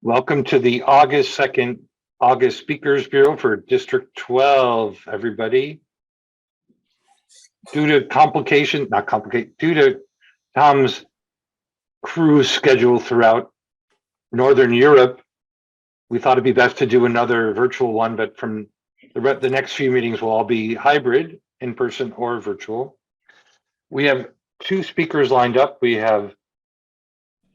Welcome to the August 2nd August Speakers Bureau for District 12, everybody. Due to Tom's cruise schedule throughout Northern Europe, we thought it'd be best to do another virtual one, but from the next few meetings will all be hybrid, in person or virtual. We have two speakers lined up. We have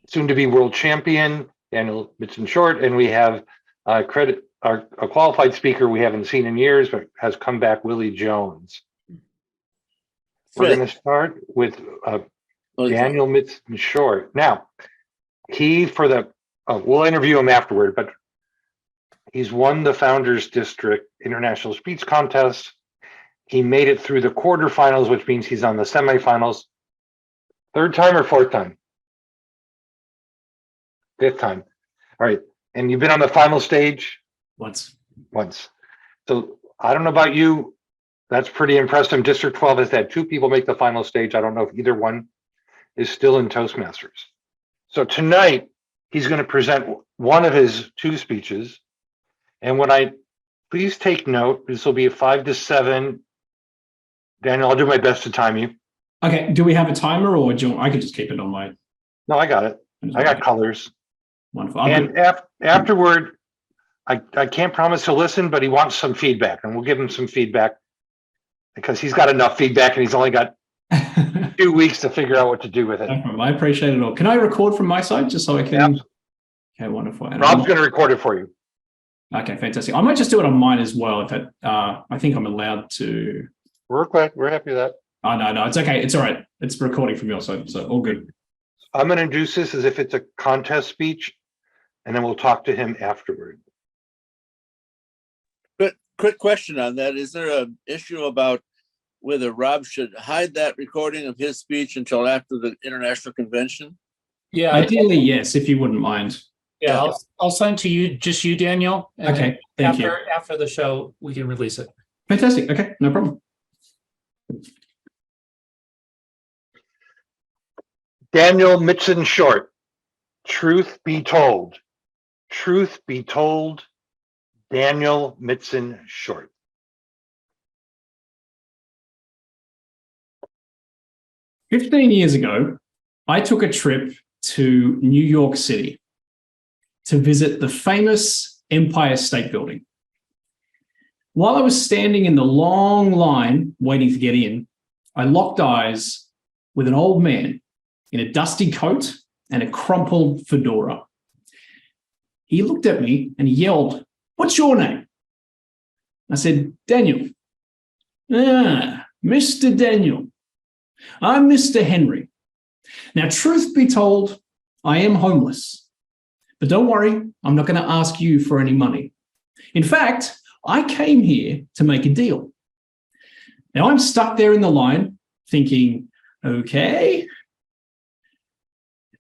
soon to be world champion Daniel Mitson-Short, and we have a qualified speaker we haven't seen in years, but has come back, Willie Jones. We're going to start with Daniel Mitson-Short. Now, we'll interview him afterward, but he's won the Founders District International Speech Contest. He made it through the quarterfinals, which means he's on the semifinals. Third time or fourth time? Fifth time. All right. And you've been on the final stage? Once. So I don't know about you. That's pretty impressive. District 12 has had two people make the final stage. I don't know if either one is still in Toastmasters. So tonight, he's going to present one of his two speeches. And please take note, this will be a 5 to 7. Daniel, I'll do my best to time you. Okay. Do we have a timer, or I could just keep it on my? No, I got it. I got colors. Wonderful. And afterward, I can't promise to listen, but he wants some feedback, and we'll give him some feedback because he's got enough feedback and he's only got 2 weeks to figure out what to do with it. No problem. I appreciate it all. Can I record from my side just so I can? Yep. Okay, wonderful. And Rob's going to record it for you. Okay, fantastic. I might just do it on mine as well. If I think I'm allowed to. We're happy with that. Oh, no, it's okay. It's all right. It's recording from your side, so all good. I'm going to introduce this as if it's a contest speech, and then we'll talk to him afterward. But quick question on that. Is there an issue about whether Rob should hide that recording of his speech until after the international convention? Yeah. Ideally, yes, if you wouldn't mind. Yeah, I'll send to you, just you, Daniel. Okay, thank you. After the show, we can release it. Fantastic. Okay, no problem. Daniel Mitson-Short, truth be told. Truth be told, Daniel Mitson-Short. "15 years ago, I took a trip to New York City to visit the famous Empire State Building. While I was standing in the long line waiting to get in, I locked eyes with an old man in a dusty coat and a crumpled fedora. He looked at me and he yelled, 'What's your name?' I said, 'Daniel.' 'Ah, Mr. Daniel. I'm Mr. Henry. Now, truth be told, I am homeless. But don't worry, I'm not going to ask you for any money. In fact, I came here to make a deal.' Now, I'm stuck there in the line thinking, okay.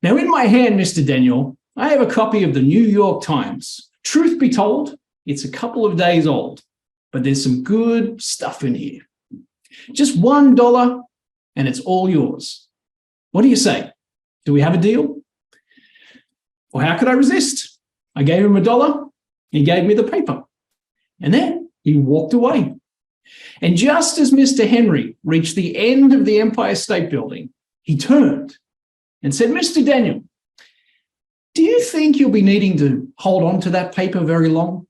Now, in my hand, Mr. Daniel, I have a copy of the New York Times. Truth be told, it's a couple of days old, but there's some good stuff in here. Just $1 and it's all yours. What do you say? Do we have a deal?" Well, how could I resist? I gave him $1. He gave me the paper. And then he walked away. And just as Mr. Henry reached the end of the Empire State Building, he turned and said, "Mr. Daniel, do you think you'll be needing to hold on to that paper very long?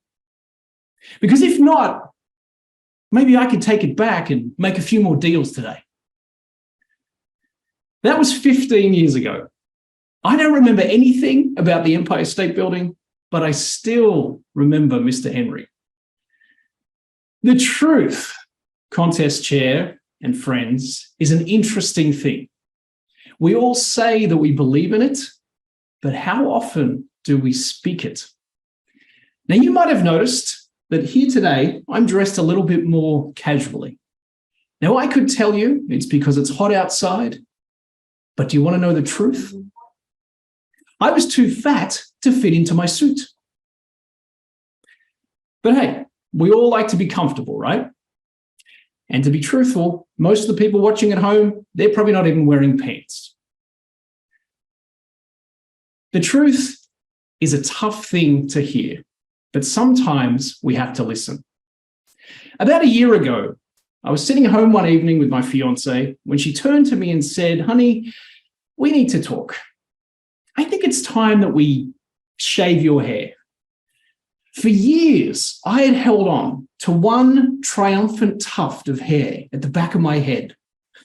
Because if not, maybe I could take it back and make a few more deals today." That was 15 years ago. I don't remember anything about the Empire State Building, but I still remember Mr. Henry. The truth, contest chair and friends, is an interesting thing. We all say that we believe in it, but how often do we speak it? Now, you might have noticed that here today, I'm dressed a little bit more casually. Now, I could tell you it's because it's hot outside, but do you want to know the truth? I was too fat to fit into my suit. But hey, we all like to be comfortable, right? And to be truthful, most of the people watching at home, they're probably not even wearing pants. The truth is a tough thing to hear, but sometimes we have to listen. About a year ago, I was sitting home one evening with my fiance when she turned to me and said, "Honey, we need to talk. I think it's time that we shave your hair." For years, I had held on to one triumphant tuft of hair at the back of my head,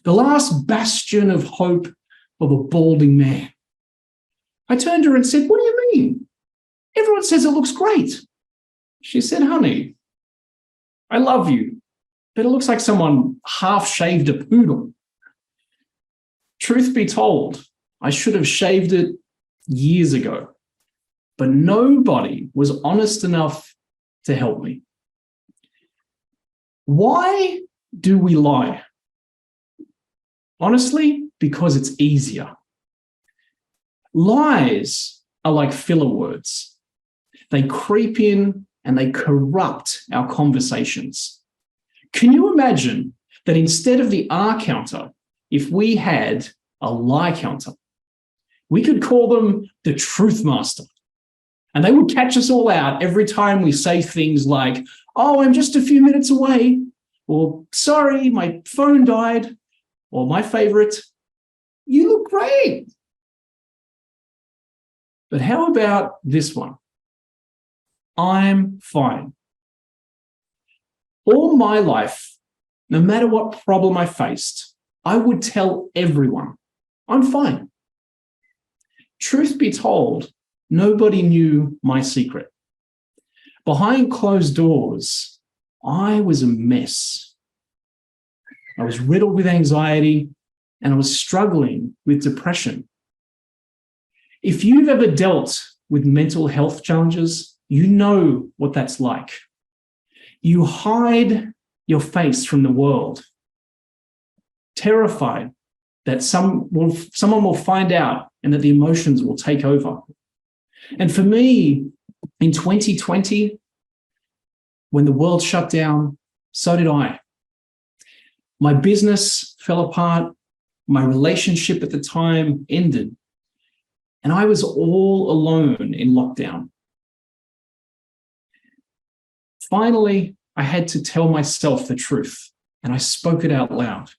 the last bastion of hope of a balding man. I turned to her and said, "What do you mean? Everyone says it looks great." She said, "Honey, I love you, but it looks like someone half-shaved a poodle." Truth be told, I should have shaved it years ago, but nobody was honest enough to help me. Why do we lie? Honestly, because it's easier. Lies are like filler words. They creep in and they corrupt our conversations. Can you imagine that instead of the R counter, if we had a lie counter, we could call them the Truth Master, and they would catch us all out every time we say things like, "Oh, I'm just a few minutes away," or "Sorry, my phone died," or my favorite, "You look great." But how about this one? "I'm fine." All my life, no matter what problem I faced, I would tell everyone, "I'm fine." Truth be told, nobody knew my secret. Behind closed doors, I was a mess. I was riddled with anxiety and I was struggling with depression. If you've ever dealt with mental health challenges, you know what that's like. You hide your face from the world, terrified that someone will find out and that the emotions will take over. And for me, in 2020, when the world shut down, so did I. My business fell apart, my relationship at the time ended, and I was all alone in lockdown. Finally, I had to tell myself the truth, and I spoke it out loud.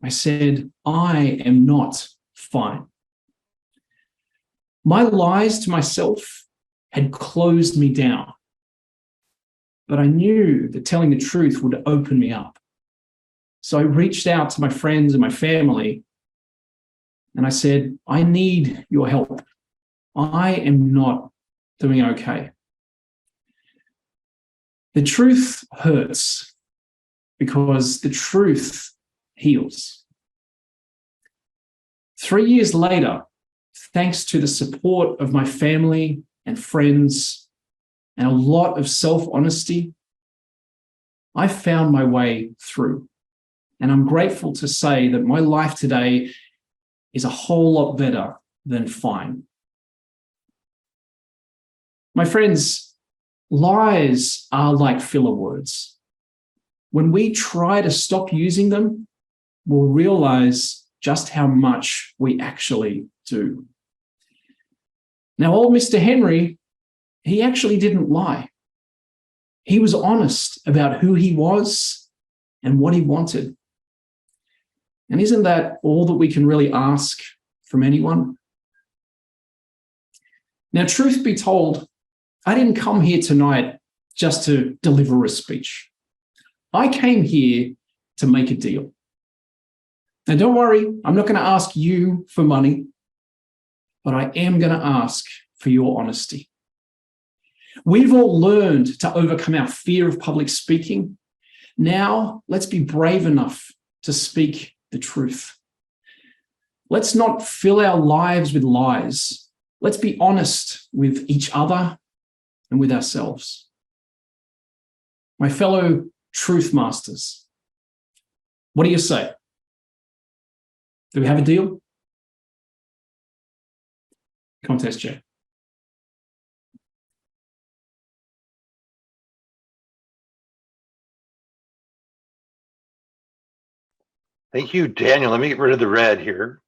I said, "I am not fine." My lies to myself had closed me down, but I knew that telling the truth would open me up. So I reached out to my friends and my family, and I said, "I need your help. I am not doing okay." The truth hurts because the truth heals. 3 years later, thanks to the support of my family and friends and a lot of self-honesty, I found my way through. And I'm grateful to say that my life today is a whole lot better than fine. My friends, lies are like filler words. When we try to stop using them, we'll realize just how much we actually do. Now, old Mr. Henry, he actually didn't lie. He was honest about who he was and what he wanted. And isn't that all that we can really ask from anyone? Now, truth be told, I didn't come here tonight just to deliver a speech. I came here to make a deal. Now, don't worry, I'm not going to ask you for money, but I am going to ask for your honesty. We've all learned to overcome our fear of public speaking. Now, let's be brave enough to speak the truth. Let's not fill our lives with lies. Let's be honest with each other and with ourselves. My fellow truth masters, what do you say? Do we have a deal? Contest chair. Thank you, Daniel. Let me get rid of the red here.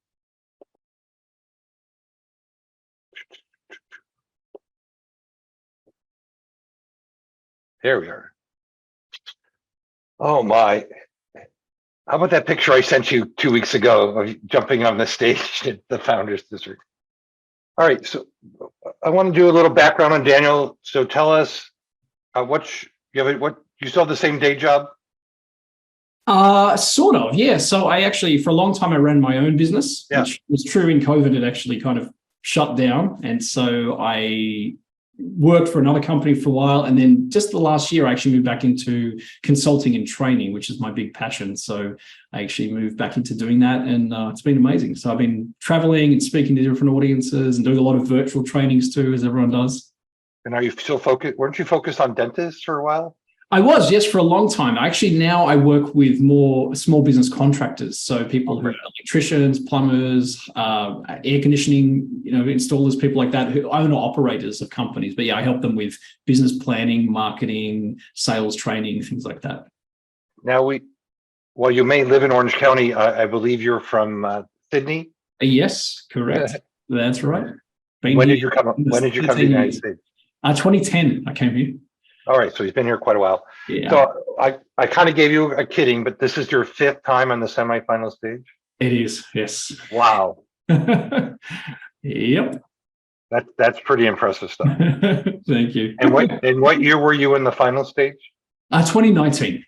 There we are. Oh my. How about that picture I sent you 2 weeks ago of jumping on the stage at the Founders District? All right, so I want to do a little background on Daniel. So tell us what you still have the same day job? Sort of, yeah. So I actually, for a long time, I ran my own business, which was true in COVID. It actually kind of shut down. And so I worked for another company for a while. And then just the last year, I actually moved back into consulting and training, which is my big passion. So I actually moved back into doing that. And it's been amazing. So I've been traveling and speaking to different audiences and doing a lot of virtual trainings too, as everyone does. And are you still focused? Weren't you focused on dentists for a while? I was, yes, for a long time. Actually, now I work with more small business contractors. So people who are electricians, plumbers, air conditioning, installers, people like that, who owner operators of companies. But yeah, I help them with business planning, marketing, sales training, things like that. Now well, you may live in Orange County. I believe you're from Sydney. Yes, correct. That's right. When did you come to the United States? 2010, I came here. All right, so he's been here quite a while. Yeah. So I kind of gave you a kidding, but this is your 5th time on the semifinal stage? It is, yes. Wow. Yep. That's pretty impressive stuff. Thank you. And what year were you in the final stage? 2019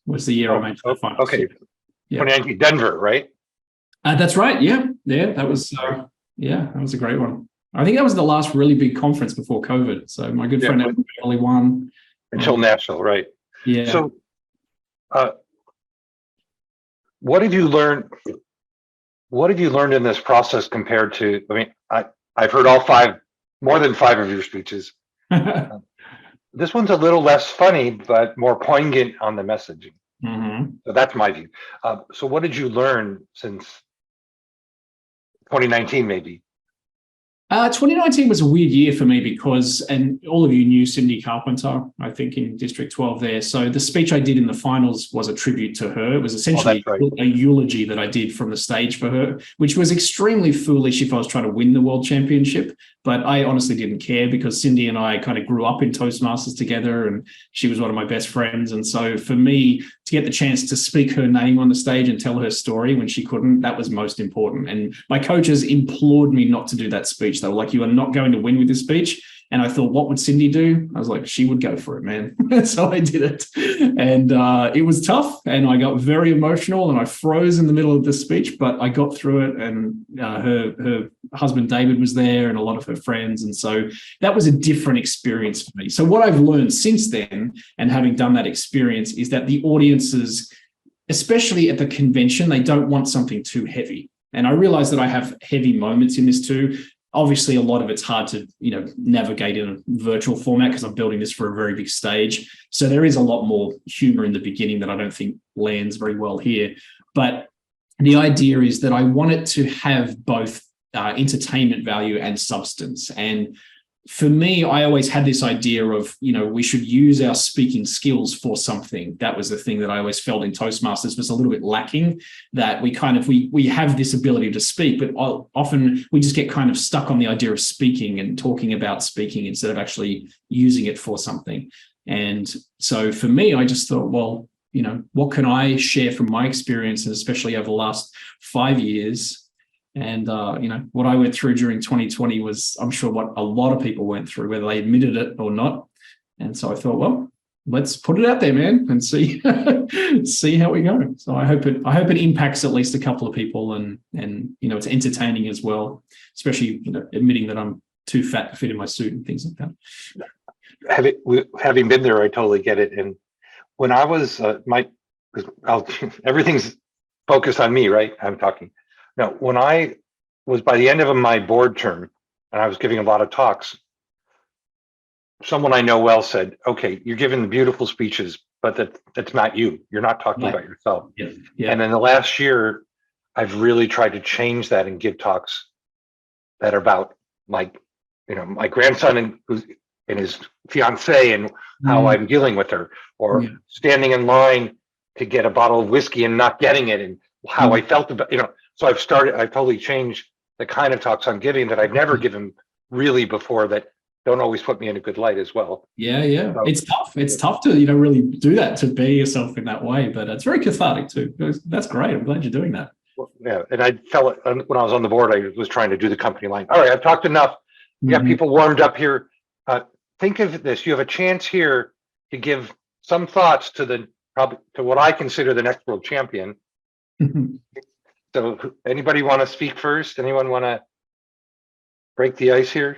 was the year I made the finals. Okay. Yep. 2019, Denver, right? That's right. Yeah. That was that was a great one. I think that was the last really big conference before COVID. So my good friend only won until Nashville, right? Yeah. So, what have you learned? What have you learned in this process compared to? I mean, I've heard more than 5 of your speeches. This one's a little less funny, but more poignant on the messaging. Mm-hmm. So that's my view. So, what did you learn since 2019, maybe? 2019 was a weird year for me because, and all of you knew Cindy Carpenter, I think, in District 12 there. So the speech I did in the finals was a tribute to her. It was essentially a eulogy that I did from the stage for her, which was extremely foolish if I was trying to win the world championship. But I honestly didn't care because Cindy and I kind of grew up in Toastmasters together and she was one of my best friends. And so for me to get the chance to speak her name on the stage and tell her story when she couldn't, that was most important. And my coaches implored me not to do that speech. They were like, you are not going to win with this speech. And I thought, what would Cindy do? I was like, she would go for it, man. So I did it. And it was tough. And I got very emotional and I froze in the middle of the speech, but I got through it. And her husband, David, was there and a lot of her friends. And so that was a different experience for me. So what I've learned since then, and having done that experience, is that the audiences, especially at the convention, they don't want something too heavy. And I realize that I have heavy moments in this too. Obviously, a lot of it's hard to, navigate in a virtual format because I'm building this for a very big stage. So there is a lot more humor in the beginning that I don't think lands very well here. But the idea is that I want it to have both entertainment value and substance. And for me, I always had this idea of, we should use our speaking skills for something. That was the thing that I always felt in Toastmasters was a little bit lacking, that we have this ability to speak, but often we just get kind of stuck on the idea of speaking and talking about speaking instead of actually using it for something. And so for me, I just thought, well, what can I share from my experience, and especially over the last 5 years? And, what I went through during 2020 was, I'm sure, what a lot of people went through, whether they admitted it or not. And so I thought, well, let's put it out there, man, and see how we go. So I hope it impacts at least a couple of people, and it's entertaining as well, especially admitting that I'm too fat to fit in my suit and things like that. Having been there, I totally get it. And when I was everything's focused on me, right? I'm talking. No, when I was by the end of my board term and I was giving a lot of talks, someone I know well said, okay, you're giving the beautiful speeches, but that's not you. You're not talking about yourself. Yeah. Yeah. And in the last year, I've really tried to change that and give talks that are about my grandson and his fiance and how I'm dealing with her, or standing in line to get a bottle of whiskey and not getting it, and how I felt about, So I've totally changed the kind of talks I'm giving that I've never given really before, that don't always put me in a good light as well. Yeah, yeah. So- It's tough. It's tough to, really do that, to be yourself in that way, but it's very cathartic too. That's great. I'm glad you're doing that. Yeah, and I felt when I was on the board, I was trying to do the company line. All right, I've talked enough. We got people warmed up here. Think of this: you have a chance here to give some thoughts to what I consider the next world champion. So, anybody want to speak first? Anyone want to break the ice here?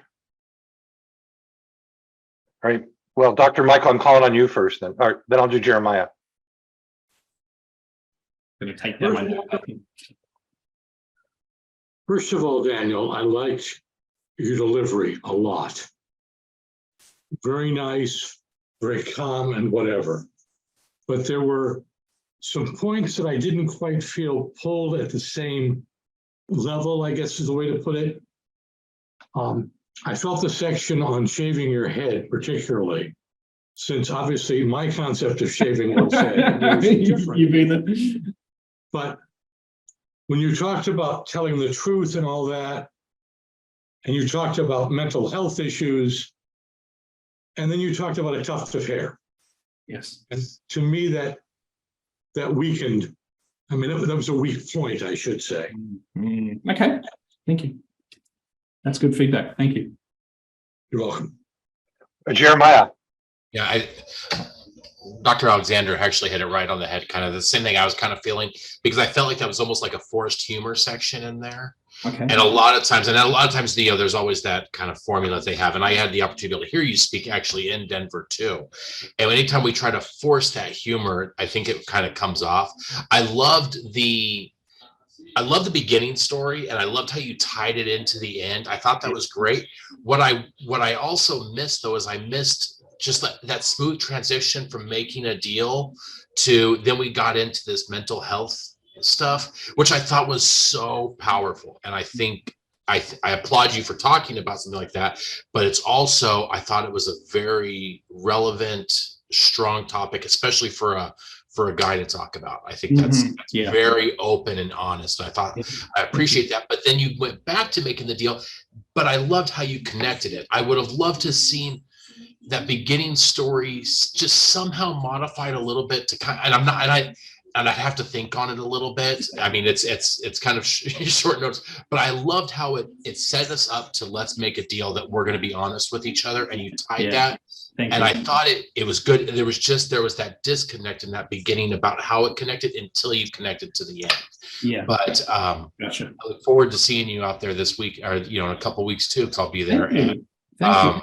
All right. Well, Dr. Michael, I'm calling on you first. Then, all right. Then I'll do Jeremiah. Going to take that one. First of all, Daniel, I liked your delivery a lot. Very nice, very calm and whatever. But there were some points that I didn't quite feel pulled at the same level, I guess is the way to put it. I felt the section on shaving your head particularly, since obviously my concept of shaving one's head is different. But when you talked about telling the truth and all that, and you talked about mental health issues, and then you talked about a tuft of hair. Yes. And to me, that weakened. I mean, that was a weak point, I should say. Okay. Thank you. That's good feedback. Thank you. You're welcome. Jeremiah. Yeah, Dr. Alexander actually hit it right on the head. Kind of the same thing I was kind of feeling, because I felt like that was almost like a forced humor section in there. Okay. And a lot of times, there's always that kind of formula they have. And I had the opportunity to hear you speak actually in Denver too. And anytime we try to force that humor, I think it kind of comes off. I loved the beginning story, and I loved how you tied it into the end. I thought that was great. What I also missed though is I missed just that smooth transition from making a deal to then we got into this mental health stuff, which I thought was so powerful. And I think I applaud you for talking about something like that, but it's also, I thought it was a very relevant, strong topic, especially for a guy to talk about. I think that's very open and honest. I thought I appreciate that. But then you went back to making the deal, but I loved how you connected it. I would have loved to have seen that beginning story just somehow modified a little bit to kind of, and I'd have to think on it a little bit. I mean, it's kind of short notes, but I loved how it set us up to let's make a deal that we're going to be honest with each other, and you tied that. Thank and you. I thought it was good. There was that disconnect in that beginning about how it connected until you connected to the end. Yeah. But Gotcha. I look forward to seeing you out there this week, or in a couple of weeks too, because I'll be there. Thank you.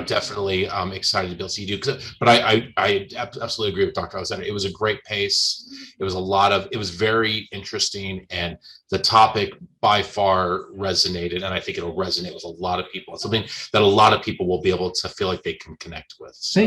Definitely excited to be able to see you. But I absolutely agree with Dr. Alexander. It was a great pace. It was very interesting, and the topic by far resonated, and I think it'll resonate with a lot of people. It's something that a lot of people will be able to feel like they can connect with. So.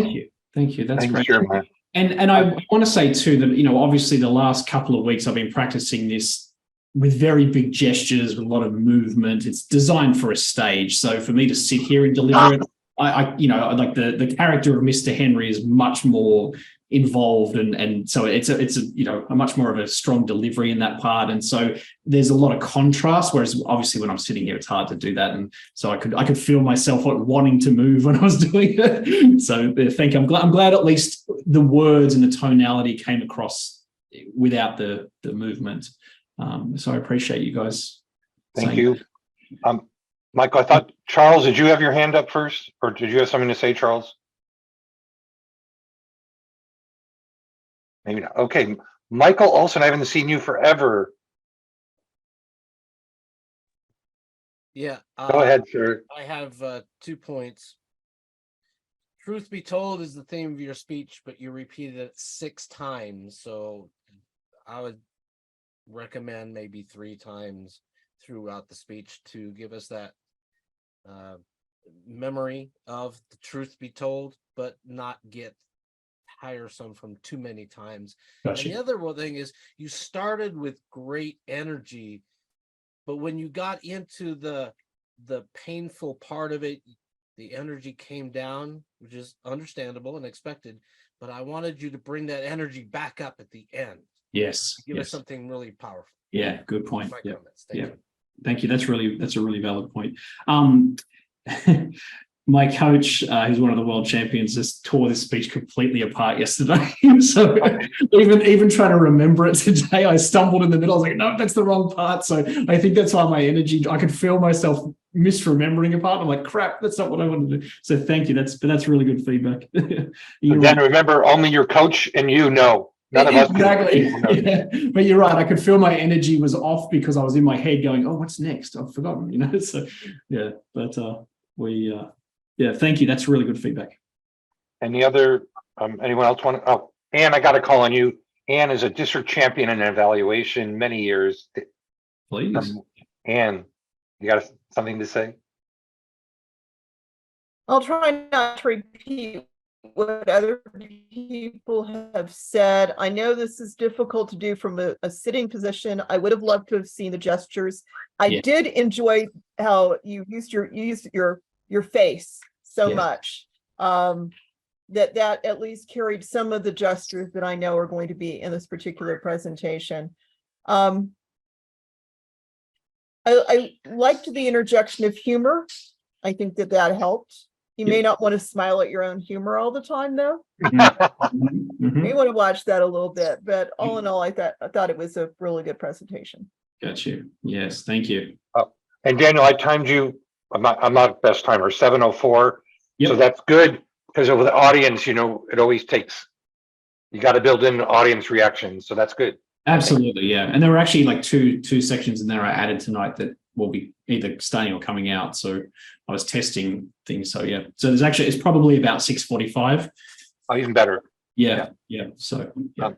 Thank you. That's great. Jeremiah. And I want to say too that, obviously the last couple of weeks I've been practicing this with very big gestures, with a lot of movement. It's designed for a stage. So for me to sit here and deliver it, I like the character of Mr. Henry is much more involved, and so it's a much more of a strong delivery in that part, and so there's a lot of contrast. Whereas obviously when I'm sitting here, it's hard to do that, and so I could feel myself wanting to move when I was doing it. So thank you. I'm glad at least the words and the tonality came across without the movement. So I appreciate you guys. Thank you. Michael, I thought, Charles, did you have your hand up first, or did you have something to say, Charles? Maybe not. Okay. Michael Olson, I haven't seen you forever. Yeah. Go ahead, sir. I have 2 points. Truth be told is the theme of your speech, but you repeated it 6 times. So I would recommend maybe 3 times throughout the speech to give us that memory of the truth be told, but not get tiresome from too many times. Gotcha. And the other one thing is you started with great energy, but when you got into the painful part of it, the energy came down, which is understandable and expected, but I wanted you to bring that energy back up at the end. Yes. Give us something really powerful. Yeah, good point. Comments. Thank you. Thank you. That's a really valid point. my coach, who's one of the world champions, just tore this speech completely apart yesterday. So even trying to remember it today, I stumbled in the middle. I was like, no, that's the wrong part. So I think that's why my energy, I could feel myself misremembering a part. I'm like, crap, that's not what I wanted to do. So thank you. That's really good feedback. Then remember, only your coach and you know. None of us exactly. Yeah. But you're right. I could feel my energy was off because I was in my head going, oh, what's next? I've forgotten, So yeah, but yeah, thank you. That's really good feedback. Any other, anyone else want to, oh, Anne, I got a call on you. Anne is a district champion in evaluation many years. Please. Anne, you got something to say? I'll try not to repeat what other people have said. I know this is difficult to do from a sitting position. I would have loved to have seen the gestures. I did enjoy how you used your face so much. That at least carried some of the gestures that I know are going to be in this particular presentation. I liked the interjection of humor. I think that helped. You may not want to smile at your own humor all the time, though. You may want to watch that a little bit, but all in all, I thought it was a really good presentation. Got you. Yes, thank you. And Daniel, I timed you. I'm not best timer. 7:04. Yep. So that's good because of the audience. It always takes. You got to build in audience reactions, so that's good. Absolutely, yeah. And there were actually like two sections in there I added tonight that will be either starting or coming out. So I was testing things. So yeah. So it's probably about 6:45. Oh, even better. Yeah. So yeah.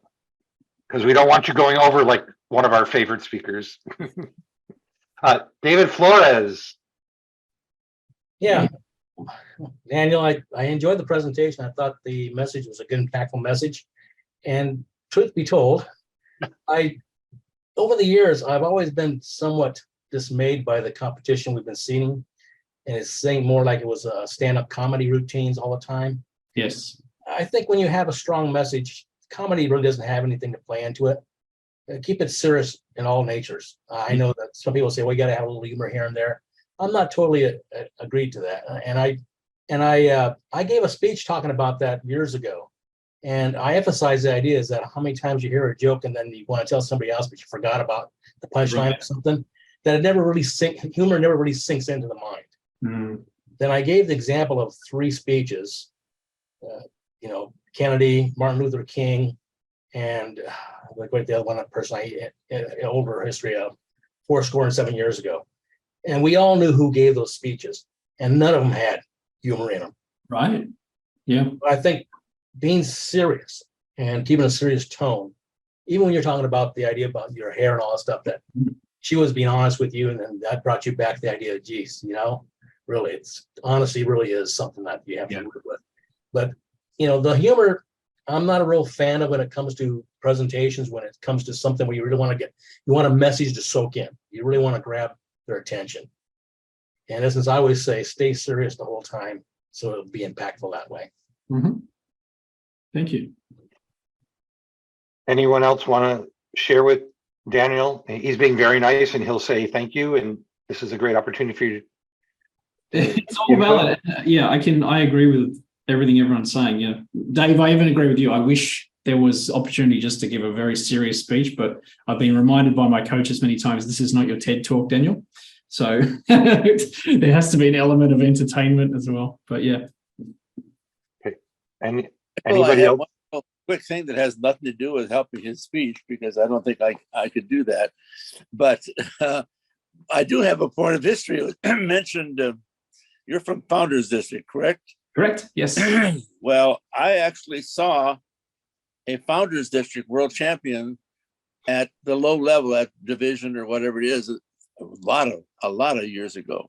Because we don't want you going over like one of our favorite speakers. David Flores. Yeah. Daniel, I enjoyed the presentation. I thought the message was a good, impactful message. And truth be told, over the years, I've always been somewhat dismayed by the competition we've been seeing. And it's saying more like it was stand-up comedy routines all the time. Yes. I think when you have a strong message, comedy really doesn't have anything to play into it. Keep it serious in all natures. I know that some people say, well, you got to have a little humor here and there. I'm not totally agreed to that. And I gave a speech talking about that years ago. And I emphasize the idea is that how many times you hear a joke and then you want to tell somebody else, but you forgot about the punchline or something, that humor never really sinks into the mind. Then I gave the example of 3 speeches, Kennedy, Martin Luther King, and the other one person over history of 407 years ago. And we all knew who gave those speeches, and none of them had humor in them. Right. Yeah. But I think being serious and keeping a serious tone, even when you're talking about the idea about your hair and all that stuff, that she was being honest with you, and then that brought you back to the idea of, geez, really, it's honesty really is something that you have to work with. But, the humor, I'm not a real fan of when it comes to presentations, when it comes to something where you really want to you want a message to soak in. You really want to grab their attention. And as I always say, stay serious the whole time, so it'll be impactful that way. Thank you. Anyone else want to share with Daniel? He's being very nice, and he'll say thank you. And this is a great opportunity for you. It's all valid. Yeah, I agree with everything everyone's saying. Yeah, Dave, I even agree with you. I wish there was opportunity just to give a very serious speech, but I've been reminded by my coaches many times, this is not your TED Talk, Daniel. So there has to be an element of entertainment as well. But yeah. Okay. And anybody else? One quick thing that has nothing to do with helping his speech, because I don't think I could do that. But I do have a point of history. It was mentioned, you're from Founders District, correct? Correct. Yes. Well, I actually saw a Founders District world champion at the low level, at division or whatever it is, a lot of years ago.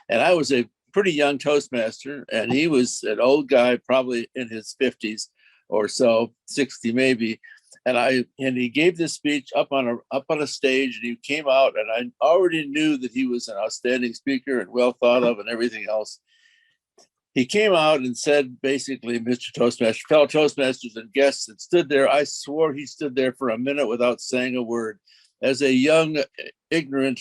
And I was a pretty young Toastmaster, and he was an old guy, probably in his 50s or so, 60 maybe. And he gave this speech up on a stage, and he came out, and I already knew that he was an outstanding speaker and well thought of and everything else. He came out and said, basically, Mr. Toastmaster, fellow Toastmasters and guests, and stood there. I swore he stood there for a minute without saying a word. As a young, ignorant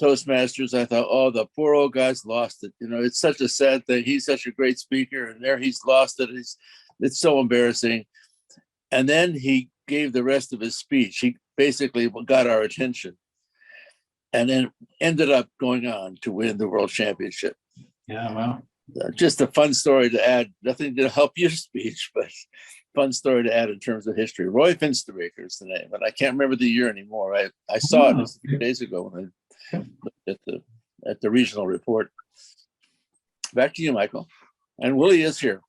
Toastmasters, I thought, oh, the poor old guy's lost it. It's such a sad thing. He's such a great speaker, and there he's lost it. It's so embarrassing. And then he gave the rest of his speech. He basically got our attention, and then ended up going on to win the world championship. Yeah, wow. Just a fun story to add. Nothing to help your speech, but fun story to add in terms of history. Roy Finsterbaker is the name, but I can't remember the year anymore. I saw it a few days ago when I looked at the regional report. Back to you, Michael. And Willie is here.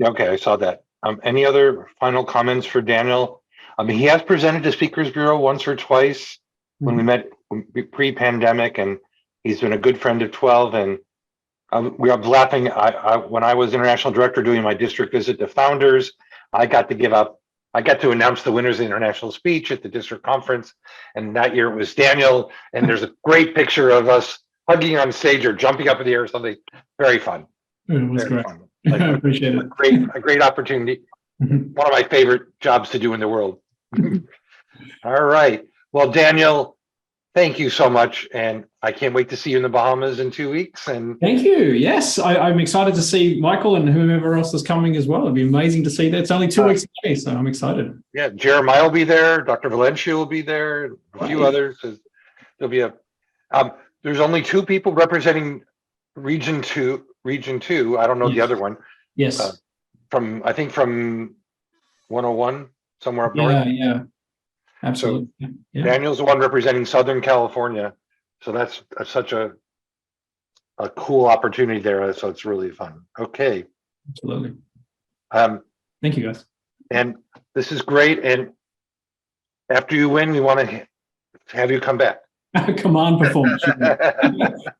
Okay, I saw that. Any other final comments for Daniel? He has presented to Speakers Bureau once or twice when we met pre-pandemic, and he's been a good friend of 12. And we are laughing. When I was international director doing my district visit to founders, I got to announce the winners of the international speech at the district conference. And that year it was Daniel. And there's a great picture of us hugging on stage or jumping up in the air or something. Very fun. It was Very great. fun. I appreciate it. A great opportunity. One of my favorite jobs to do in the world. All right. Well, Daniel, thank you so much. And I can't wait to see you in the Bahamas in 2 weeks. And Thank you. Yes, I'm excited to see Michael and whoever else is coming as well. It'd be amazing to see that. It's only 2 weeks away, so I'm excited. yeah, Jeremiah will be there. Dr. Valencia will be there. A few others. There'll be there's only 2 people representing Region 2. I don't know the other one. Yes. I think from 101, somewhere up north. Yeah. Absolutely. Yeah. Daniel's the one representing Southern California. So that's such a cool opportunity there. So it's really fun. Okay. Absolutely. Thank you, guys. And this is great. And after you win, we want to have you come back. Command performance.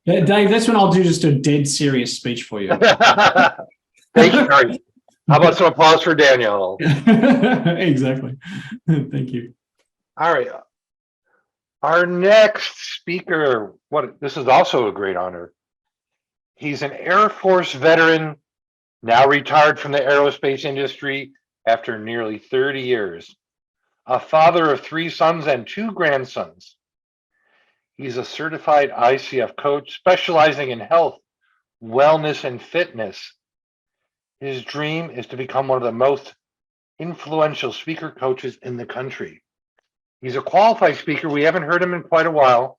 Dave, that's when I'll do just a dead serious speech for you. Thank you, Harry. How about some applause for Daniel? Exactly. Thank you. All right. Our next speaker, this is also a great honor. He's an Air Force veteran, now retired from the aerospace industry after nearly 30 years. A father of 3 sons and 2 grandsons. He's a certified ICF coach specializing in health, wellness, and fitness. His dream is to become one of the most influential speaker coaches in the country. He's a qualified speaker. We haven't heard him in quite a while.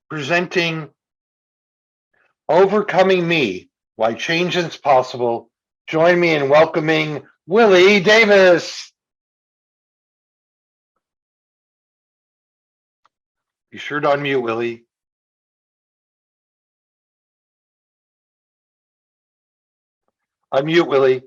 Presenting Overcoming Me, Why Change is Possible. Join me in welcoming Willie Davis. Be sure to unmute, Willie. Unmute, Willie.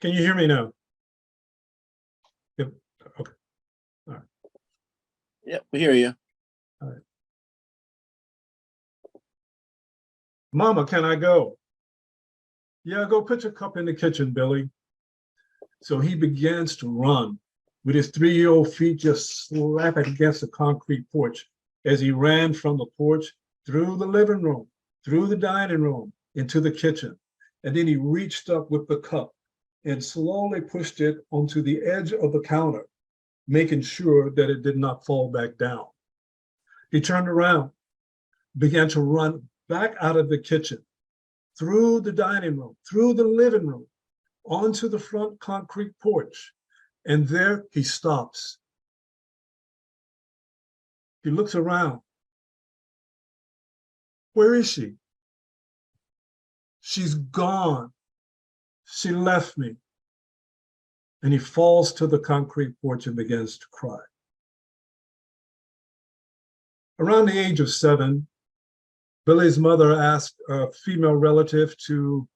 Can you hear me now? Yep. Okay. All right. Yep, we hear you. All right. Mama, can I go? Yeah, go put your cup in the kitchen, Billy. So he begins to run with his 3-year-old feet just slapping against the concrete porch as he ran from the porch through the living room, through the dining room, into the kitchen. And then he reached up with the cup and slowly pushed it onto the edge of the counter, making sure that it did not fall back down. He turned around, began to run back out of the kitchen, through the dining room, through the living room, onto the front concrete porch. And there he stops. He looks around. Where is she? She's gone. She left me. And he falls to the concrete porch and begins to cry. Around the age of 7, Billy's mother asked a female relative to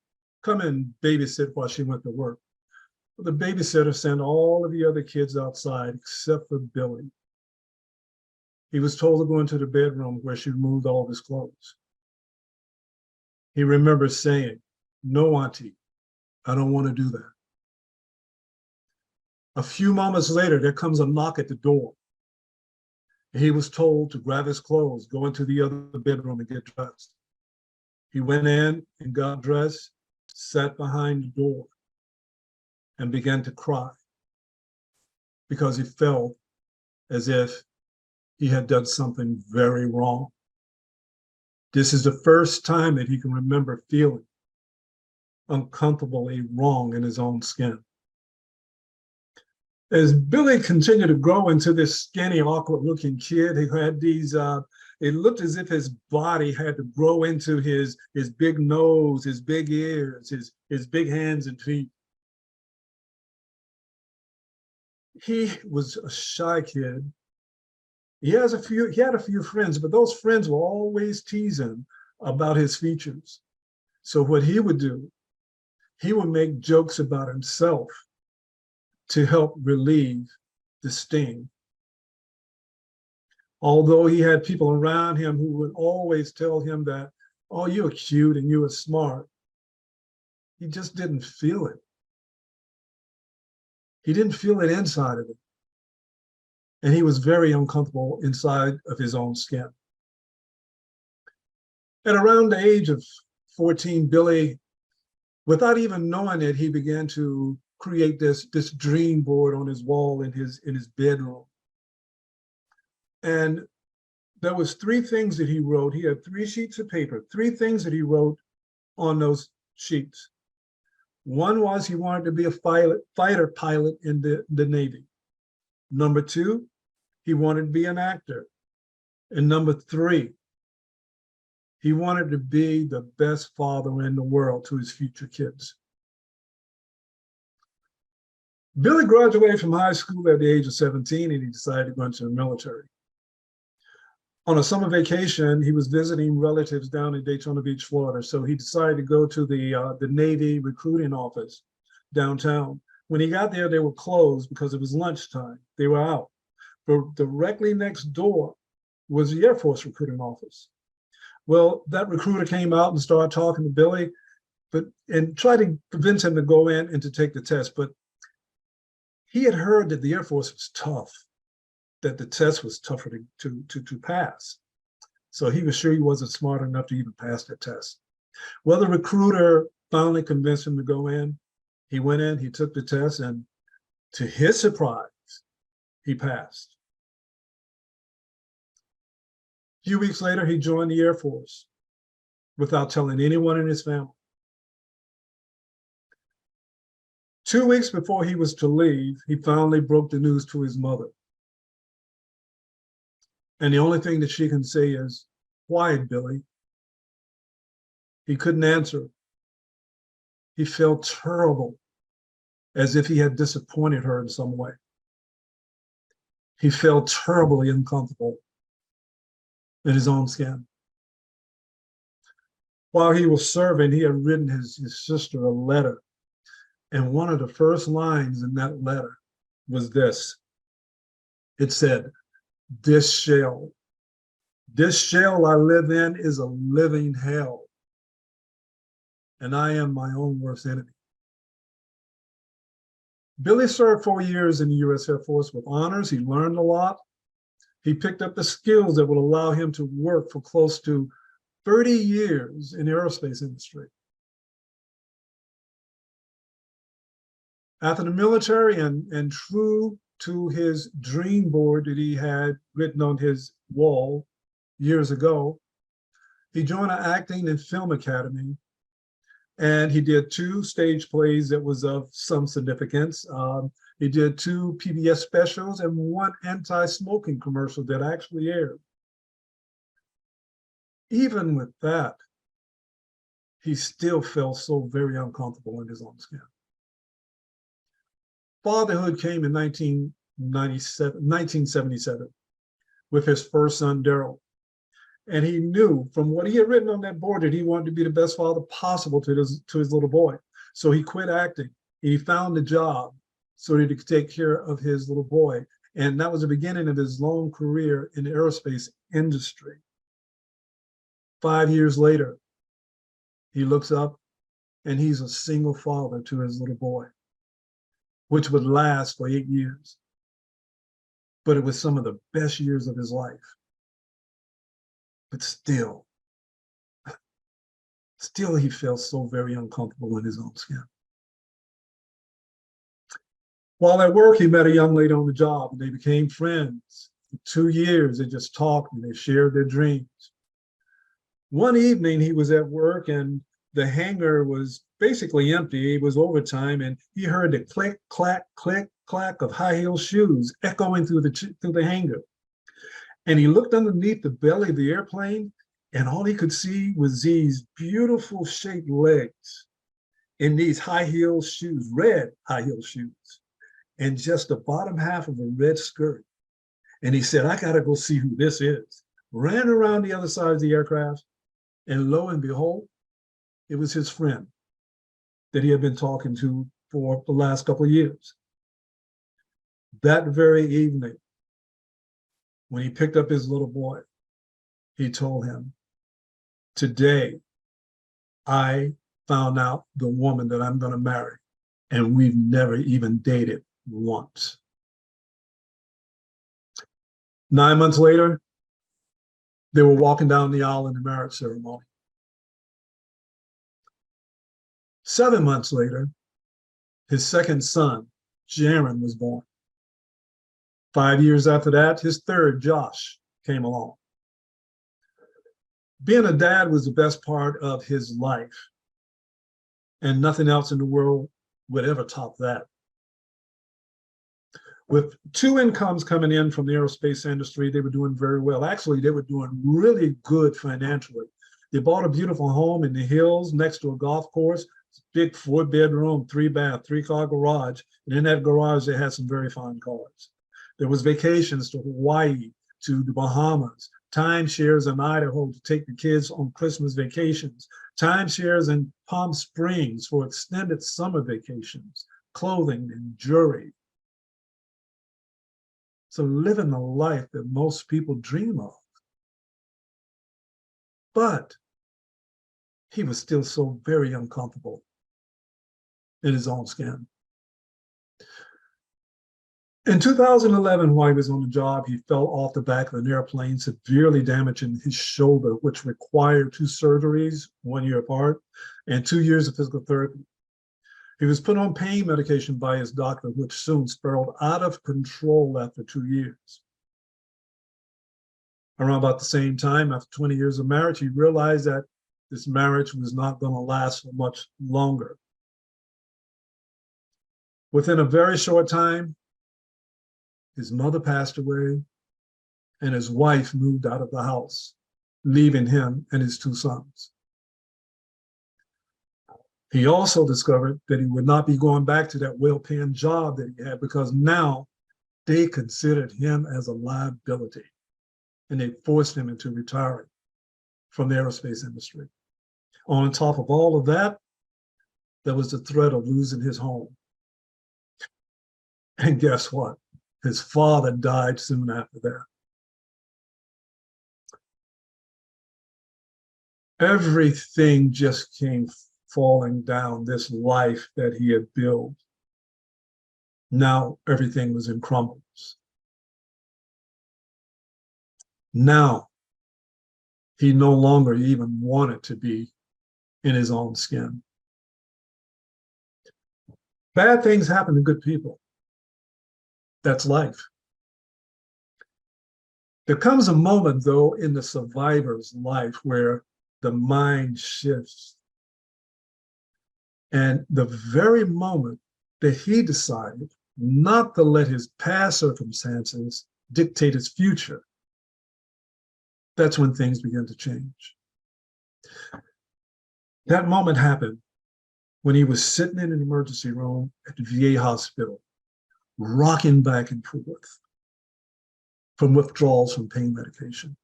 come and babysit while she went to work. The babysitter sent all of the other kids outside except for Billy. He was told to go into the bedroom where she removed all of his clothes. He remembers saying, "No, Auntie, I don't want to do that." A few moments later, there comes a knock at the door. He was told to grab his clothes, go into the other bedroom and get dressed. He went in and got dressed, sat behind the door and began to cry because he felt as if he had done something very wrong. This is the first time that he can remember feeling uncomfortably wrong in his own skin. As Billy continued to grow into this skinny, awkward-looking kid, he had these, it looked as if his body had to grow into his big nose, his big ears, his big hands and feet. He was a shy kid. He had a few friends, but those friends were always teasing about his features. So what he would do, he would make jokes about himself to help relieve the sting. Although he had people around him who would always tell him that, oh, you were cute and you were smart, he just didn't feel it. He didn't feel it inside of him. And he was very uncomfortable inside of his own skin. At around the age of 14, Billy, without even knowing it, he began to create this dream board on his wall in his bedroom. And there was 3 things that he wrote. He had 3 sheets of paper, 3 things that he wrote on those sheets. One was he wanted to be a fighter pilot in the Navy. Number 2, he wanted to be an actor. And number 3, he wanted to be the best father in the world to his future kids. Billy graduated from high school at the age of 17, and he decided to go into the military. On a summer vacation, he was visiting relatives down in Daytona Beach, Florida. So he decided to go to the Navy recruiting office downtown. When he got there, they were closed because it was lunchtime. They were out. But directly next door was the Air Force recruiting office. Well, that recruiter came out and started talking to Billy, and tried to convince him to go in and to take the test. But he had heard that the Air Force was tough, that the test was tougher to pass. So he was sure he wasn't smart enough to even pass that test. Well, the recruiter finally convinced him to go in. He went in, he took the test, and to his surprise, he passed. A few weeks later, he joined the Air Force without telling anyone in his family. 2 weeks before he was to leave, he finally broke the news to his mother. And the only thing that she can say is, "Quiet, Billy." He couldn't answer. He felt terrible, as if he had disappointed her in some way. He felt terribly uncomfortable in his own skin. While he was serving, he had written his sister a letter. And one of the first lines in that letter was this. It said, this shell I live in is a living hell, and I am my own worst enemy. Billy served 4 years in the U.S. Air Force with honors. He learned a lot. He picked up the skills that would allow him to work for close to 30 years in the aerospace industry. After the military, and true to his dream board that he had written on his wall years ago, he joined an acting and film academy, and he did 2 stage plays that was of some significance. He did 2 PBS specials and 1 anti-smoking commercial that actually aired. Even with that, he still felt so very uncomfortable in his own skin. Fatherhood came in 1977 with his first son, Daryl. And he knew from what he had written on that board that he wanted to be the best father possible to his little boy. So he quit acting. He found a job so that he could take care of his little boy. And that was the beginning of his long career in the aerospace industry. 5 years later, he looks up and he's a single father to his little boy, which would last for 8 years. But it was some of the best years of his life. But still Still, he felt so very uncomfortable in his own skin. While at work, he met a young lady on the job and they became friends. For 2 years, they just talked and they shared their dreams. One evening, he was at work and the hangar was basically empty. It was overtime, and he heard the click, clack, click, clack of high heel shoes echoing through the hangar. And he looked underneath the belly of the airplane, and all he could see was these beautiful shaped legs in these high heel shoes, red high heel shoes, and just the bottom half of a red skirt. And he said, I gotta go see who this is. Ran around the other side of the aircraft, and lo and behold, it was his friend that he had been talking to for the last couple of years. That very evening, when he picked up his little boy, he told him, today, I found out the woman that I'm going to marry, and we've never even dated once. 9 months later, they were walking down the aisle in the marriage ceremony. 7 months later, his second son, Jaron, was born. 5 years after that, his third, Josh, came along. Being a dad was the best part of his life, and nothing else in the world would ever top that. With 2 incomes coming in from the aerospace industry, they were doing very well. Actually, they were doing really good financially. They bought a beautiful home in the hills next to a golf course, big 4-bedroom, 3-bath, 3-car garage. And in that garage, they had some very fine cars. There was vacations to Hawaii, to the Bahamas, timeshares in Idaho to take the kids on Christmas vacations, timeshares in Palm Springs for extended summer vacations, clothing and jewelry. So living the life that most people dream of. But he was still so very uncomfortable in his own skin. In 2011, while he was on the job, he fell off the back of an airplane, severely damaging his shoulder, which required 2 surgeries, 1 year apart, and 2 years of physical therapy. He was put on pain medication by his doctor, which soon spiraled out of control after 2 years. Around about the same time, after 20 years of marriage, he realized that this marriage was not going to last for much longer. Within a very short time, his mother passed away and his wife moved out of the house, leaving him and his 2 sons. He also discovered that he would not be going back to that well-paying job that he had because now they considered him as a liability and they forced him into retiring from the aerospace industry. On top of all of that, there was the threat of losing his home. And guess what? His father died soon after that. Everything just came falling down, this life that he had built. Now everything was in crumbles. Now he no longer even wanted to be in his own skin. Bad things happen to good people. That's life. There comes a moment, though, in the survivor's life where the mind shifts. And the very moment that he decided not to let his past circumstances dictate his future, that's when things begin to change. That moment happened when he was sitting in an emergency room at the VA hospital, rocking back and forth from withdrawals from pain medication.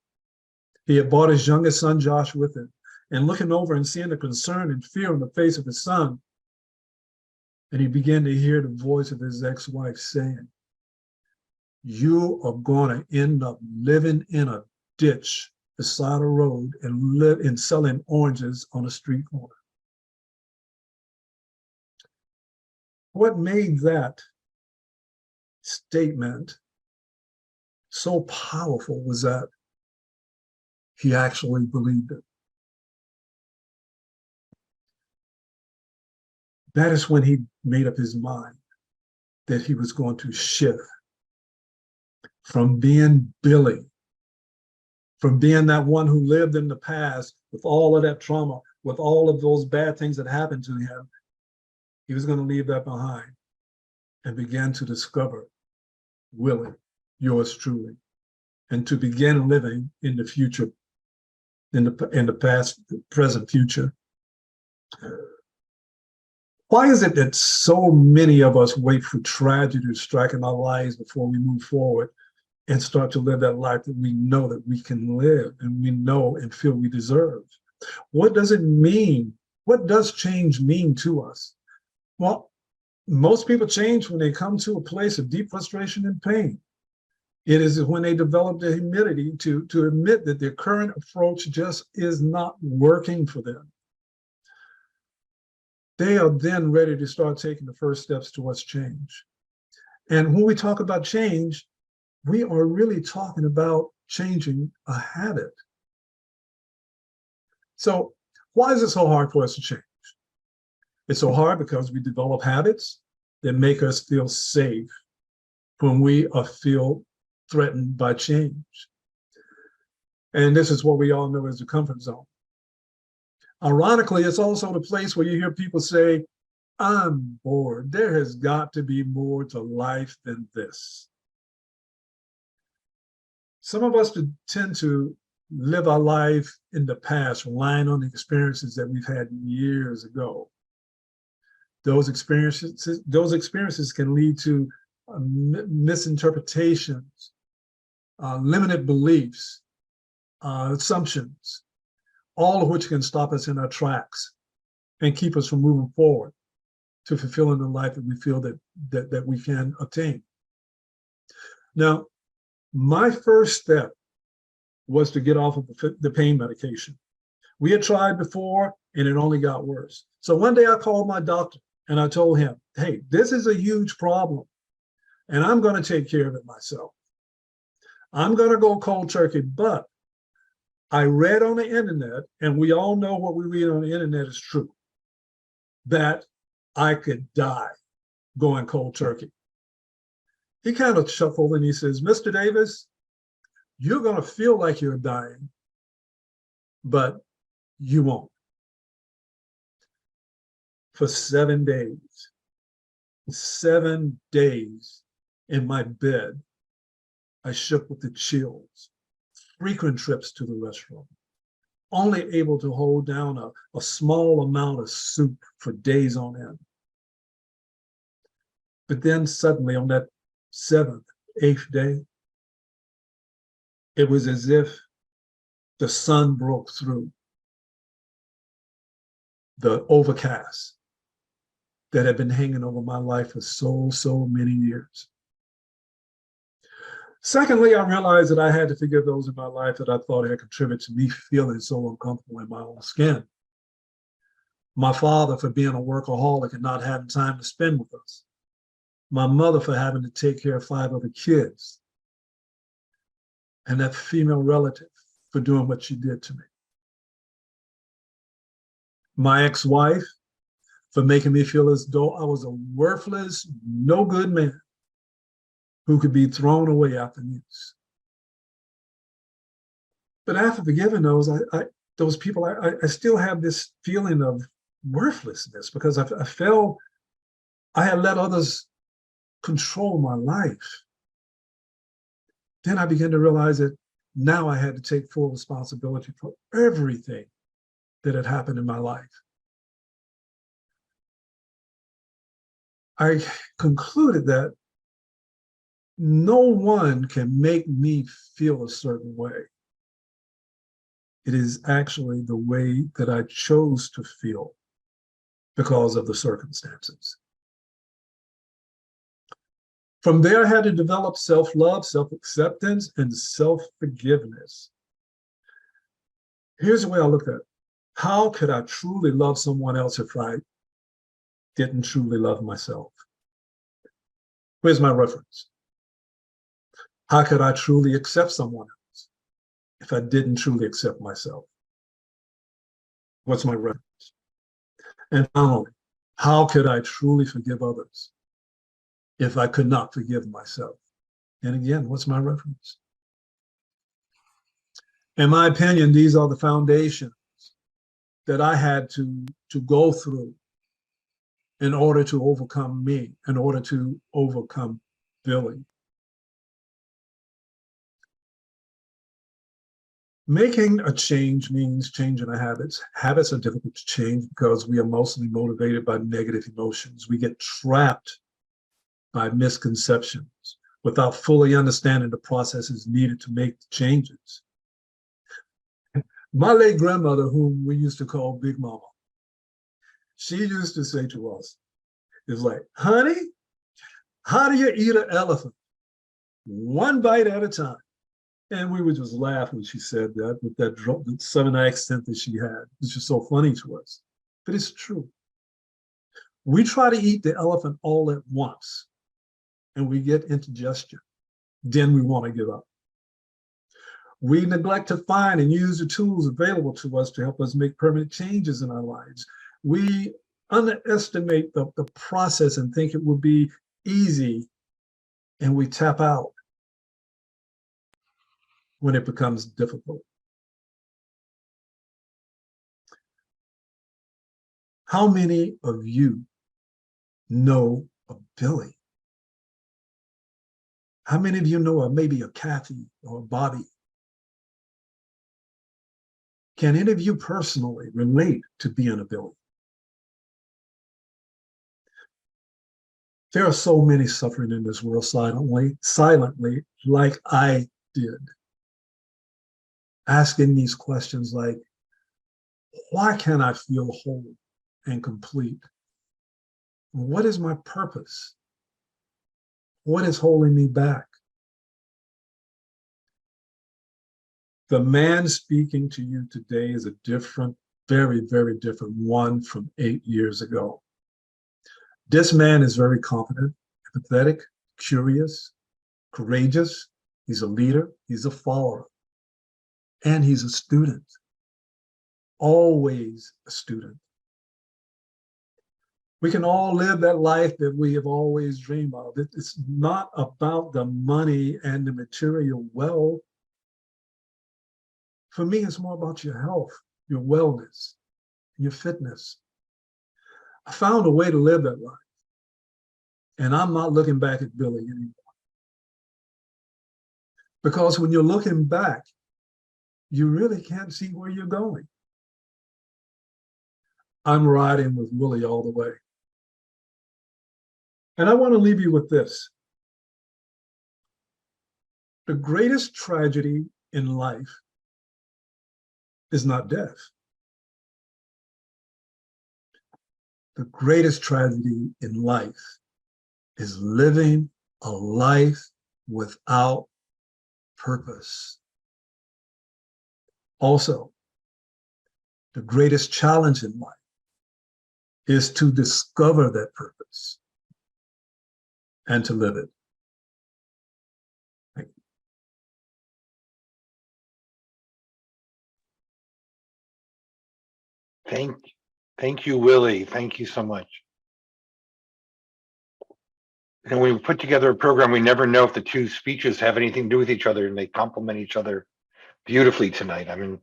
He had brought his youngest son, Josh, with him, and looking over and seeing the concern and fear on the face of his son, and he began to hear the voice of his ex-wife saying, "You are going to end up living in a ditch beside a road and selling oranges on a street corner." What made that statement so powerful was that he actually believed it. that is when he made up his mind that he was going to shift from being Billy, from being that one who lived in the past with all of that trauma, with all of those bad things that happened to him. He was going to leave that behind and begin to discover Willie, yours truly, and to begin living in the future, in the past, present, future. Why is it that so many of us wait for tragedy to strike in our lives before we move forward and start to live that life that we know that we can live and we know and feel we deserve? What does it mean? What does change mean to us? Well, most people change when they come to a place of deep frustration and pain. It is when they develop the humility to admit that their current approach just is not working for them. They are then ready to start taking the first steps towards change. And when we talk about change, we are really talking about changing a habit. So why is it so hard for us to change? It's so hard because we develop habits that make us feel safe when we feel threatened by change. And this is what we all know as the comfort zone. Ironically, it's also the place where you hear people say, I'm bored. There has got to be more to life than this. Some of us tend to live our life in the past, relying on the experiences that we've had years ago. Those experiences can lead to misinterpretations, limited beliefs, assumptions, all of which can stop us in our tracks and keep us from moving forward to fulfilling the life that we feel that we can attain. Now, my first step was to get off of the pain medication. We had tried before and it only got worse. So one day I called my doctor and I told him, hey, this is a huge problem and I'm going to take care of it myself. I'm going to go cold turkey, but I read on the internet, and we all know what we read on the internet is true, that I could die going cold turkey. He kind of chuckled and he says, Mr. Davis, you're going to feel like you're dying, but you won't. For 7 days in my bed, I shook with the chills, frequent trips to the restroom, only able to hold down a small amount of soup for days on end. But then suddenly on that 7th, 8th day, it was as if the sun broke through the overcast that had been hanging over my life for so many years. Secondly, I realized that I had to forgive those in my life that I thought had contributed to me feeling so uncomfortable in my own skin. My father for being a workaholic and not having time to spend with us. My mother for having to take care of 5 other kids. And that female relative for doing what she did to me. My ex-wife for making me feel as though I was a worthless, no good man who could be thrown away after use. But after forgiving those people, I still have this feeling of worthlessness because I felt I had let others control my life. Then I began to realize that now I had to take full responsibility for everything that had happened in my life. I concluded that no one can make me feel a certain way. It is actually the way that I chose to feel because of the circumstances. From there, I had to develop self-love, self-acceptance, and self-forgiveness. Here's the way I look at it. How could I truly love someone else if I didn't truly love myself? Where's my reference? How could I truly accept someone else if I didn't truly accept myself? What's my reference? And finally, How could I truly forgive others if I could not forgive myself? And again, what's my reference? In my opinion, these are the foundations that I had to go through in order to overcome me, in order to overcome Billy. Making a change means changing our habits. Habits are difficult to change because we are mostly motivated by negative emotions. We get trapped by misconceptions without fully understanding the processes needed to make the changes. My late grandmother, whom we used to call Big Mama, she used to say to us, it's like, honey, how do you eat an elephant? One bite at a time. And we would just laugh when she said that with that southern accent that she had. It's just so funny to us. But it's true. We try to eat the elephant all at once and we get indigestion. Then we want to give up. We neglect to find and use the tools available to us to help us make permanent changes in our lives. We underestimate the process and think it will be easy, and we tap out when it becomes difficult. How many of you know a Billy? How many of you know maybe a Kathy or a Bobby? Can any of you personally relate to being a Billy? There are so many suffering in this world silently, like I did. Asking these questions like, why can't I feel whole and complete? What is my purpose? What is holding me back? The man speaking to you today is a different, very, very different one from 8 years ago. This man is very confident, empathetic, curious, courageous. He's a leader, he's a follower, and he's a student. Always a student. We can all live that life that we have always dreamed of. It's not about the money and the material wealth. For me, it's more about your health, your wellness, your fitness. I found a way to live that life. And I'm not looking back at Billy anymore. Because when you're looking back, you really can't see where you're going. I'm riding with Willie all the way. And I want to leave you with this. The greatest tragedy in life is not death. The greatest tragedy in life is living a life without purpose. Also, the greatest challenge in life is to discover that purpose and to live it. Thank you. Thank you, Willie. Thank you so much. And when we put together a program, we never know if the two speeches have anything to do with each other, and they complement each other beautifully tonight. I mean,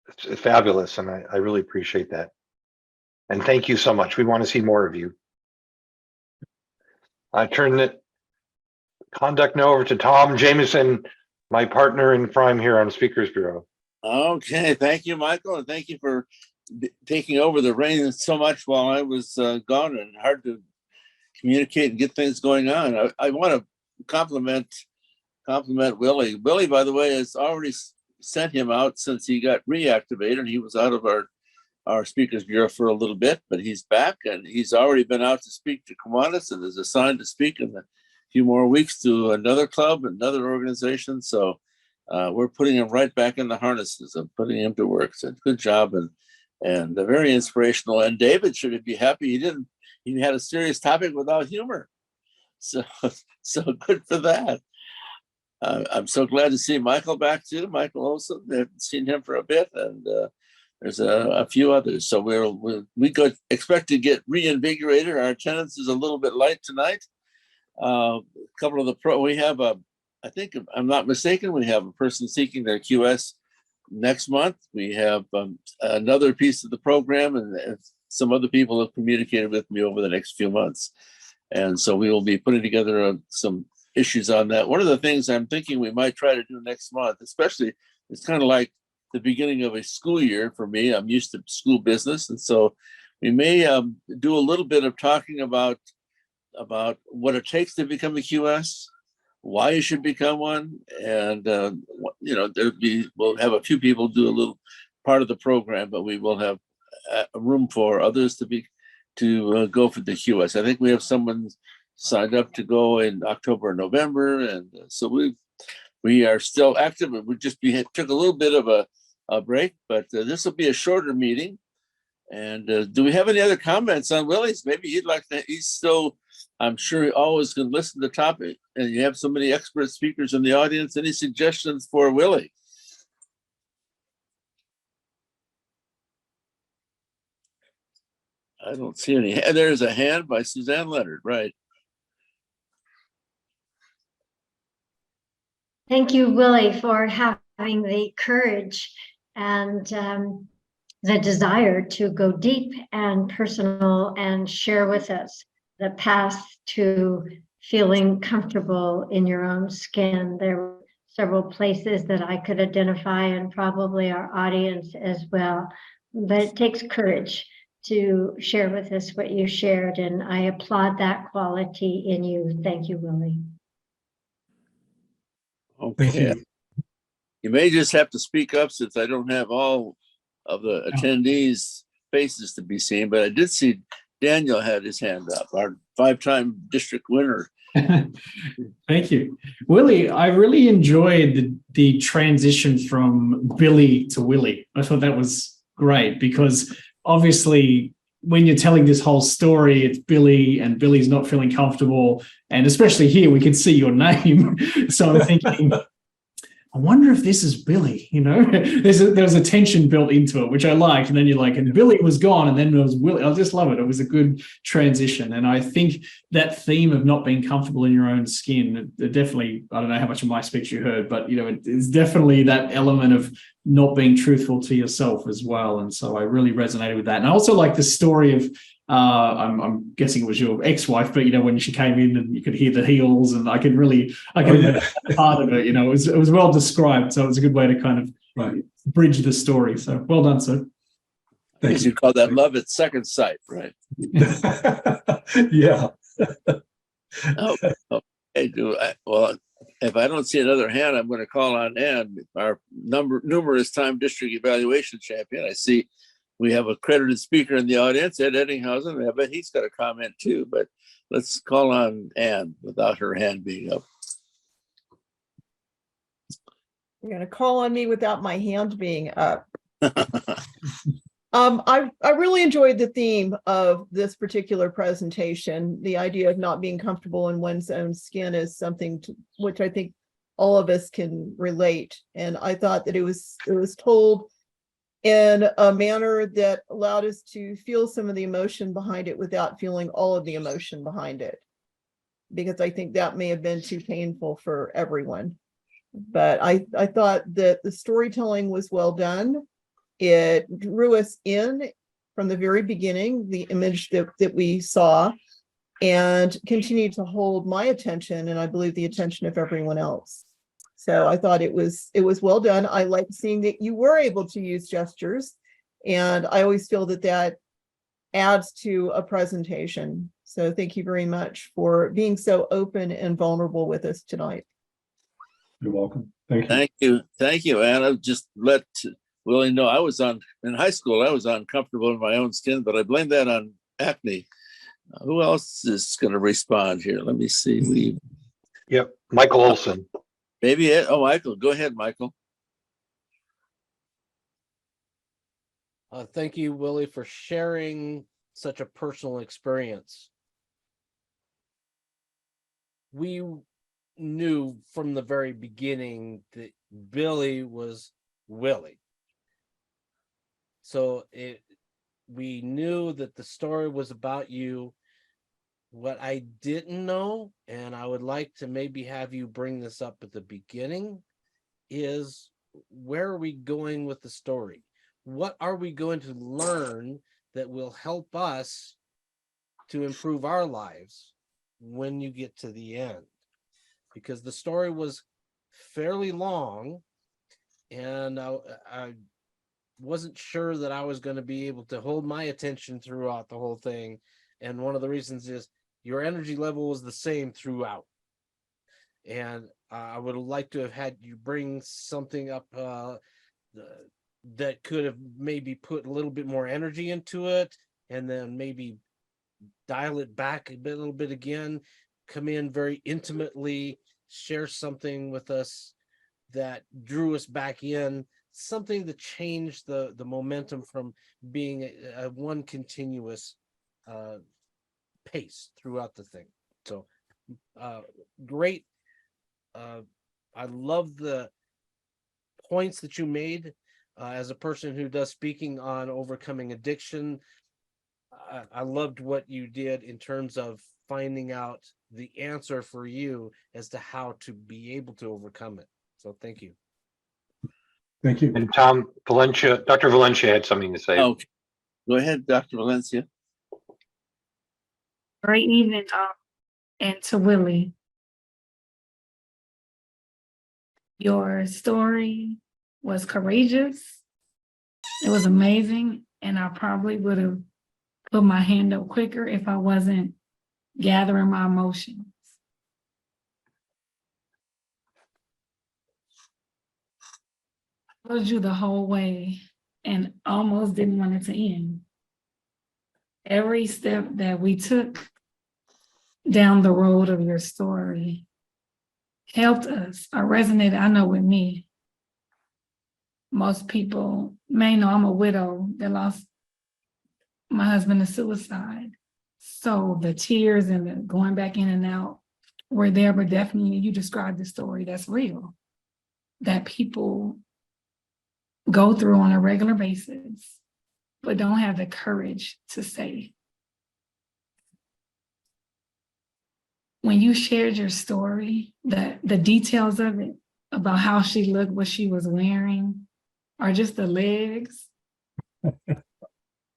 it's fabulous, and I really appreciate that. And thank you so much. We want to see more of you. I turn the conduct now over to Tom Jameson, my partner in crime here on Speakers Bureau. Okay, thank you, Michael, and thank you for taking over the reins so much while I was gone and hard to communicate and get things going on. I want to compliment Willie. Willie, by the way, has already sent him out since he got reactivated. He was out of our Speakers Bureau for a little bit, but he's back and he's already been out to speak to Kiwanis and is assigned to speak in a few more weeks to another club, another organization. So we're putting him right back in the harnesses and putting him to work. So good job and very inspirational. And David should be happy he had a serious topic without humor. So good for that. I'm so glad to see Michael back too. Michael Olson, I haven't seen him for a bit, and there's a few others. So we expect to get reinvigorated. Our attendance is a little bit light tonight. A couple of we have I think, if I'm not mistaken, we have a person seeking their QS next month. We have another piece of the program, and some other people have communicated with me over the next few months. And so we will be putting together some issues on that. One of the things I'm thinking we might try to do next month, especially, it's kind of like the beginning of a school year for me. I'm used to school business. And so we may do a little bit of talking about what it takes to become a QS, why you should become one, and we'll have a few people do a little part of the program, but we will have a room for others to go for the QS. I think we have someone signed up to go in October and November, and so we are still active. We just took a little bit of a break, but this will be a shorter meeting. And do we have any other comments on Willie's? Maybe he'd like to. He's still, I'm sure, he always can listen to the topic. And you have so many expert speakers in the audience. Any suggestions for Willie? I don't see any. There's a hand by Suzanne Leonard, right? Thank you, Willie, for having the courage and the desire to go deep and personal and share with us the path to feeling comfortable in your own skin. There were several places that I could identify, and probably our audience as well. But it takes courage to share with us what you shared, and I applaud that quality in you. Thank you, Willie. Okay. You may just have to speak up since I don't have all of the attendees' faces to be seen, but I did see Daniel had his hand up, our 5-time district winner. Thank you. Willie, I really enjoyed the transition from Billy to Willie. I thought that was great because obviously when you're telling this whole story, it's Billy and Billy's not feeling comfortable. And especially here, we can see your name. So I'm thinking, I wonder if this is Billy, there was a tension built into it, which I liked. And then you're like, and Billy was gone. And then there was Willie. I just love it. It was a good transition. And I think that theme of not being comfortable in your own skin, it definitely, I don't know how much of my speech you heard, but, it's definitely that element of not being truthful to yourself as well. And so I really resonated with that. And I also like the story of, I'm guessing it was your ex-wife, but when she came in and you could hear the heels, and I could part of it. It was well described, so it was a good way to kind of bridge the story. So well done, sir. Thank you. Call that love at second sight, right? Yeah. Well, if I don't see another hand, I'm going to call on Ann, our numerous time district evaluation champion. I see we have a accredited speaker in the audience, Ed Eddinghausen. I bet he's got a comment too, but let's call on Ann without her hand being up. You're going to call on me without my hand being up. I really enjoyed the theme of this particular presentation. The idea of not being comfortable in one's own skin is something which I think all of us can relate. And I thought that it was told in a manner that allowed us to feel some of the emotion behind it without feeling all of the emotion behind it, because I think that may have been too painful for everyone. But I thought that the storytelling was well done. It drew us in from the very beginning, the image that we saw, and continued to hold my attention, and I believe the attention of everyone else. So I thought it was well done. I liked seeing that you were able to use gestures, and I always feel that adds to a presentation. So thank you very much for being so open and vulnerable with us tonight. You're welcome. Thank you. Thank you, Anna. Just let Willie know in high school, I was uncomfortable in my own skin, but I blame that on acne. Who else is going to respond here? Let me see. Yep, Michael Olson. Maybe it. Oh, Michael, go ahead, Michael. Thank you, Willie, for sharing such a personal experience. We knew from the very beginning that Billy was Willie. So we knew that the story was about you. What I didn't know, and I would like to maybe have you bring this up at the beginning, is where are we going with the story? What are we going to learn that will help us to improve our lives when you get to the end? Because the story was fairly long, and I wasn't sure that I was going to be able to hold my attention throughout the whole thing. And one of the reasons is your energy level was the same throughout. And I would like to have had you bring something up that could have maybe put a little bit more energy into it, and then maybe dial it back a little bit again, come in very intimately, share something with us that drew us back in, something that changed the momentum from being a one continuous pace throughout the thing. So great. I love the points that you made as a person who does speaking on overcoming addiction. I loved what you did in terms of finding out the answer for you as to how to be able to overcome it. So thank you. Thank you. And Dr. Valencia had something to say. Okay, go ahead, Dr. Valencia. Great evening, and to Willie. Your story was courageous. It was amazing, and I probably would have put my hand up quicker if I wasn't gathering my emotions. I followed you the whole way and almost didn't want it to end. Every step that we took down the road of your story helped us or resonated, I know, with me. Most people may know I'm a widow that lost my husband to suicide. So the tears and the going back in and out were there, but definitely you described the story that's real, that people go through on a regular basis, but don't have the courage to say. When you shared your story, the details of it, about how she looked, what she was wearing, or just the legs,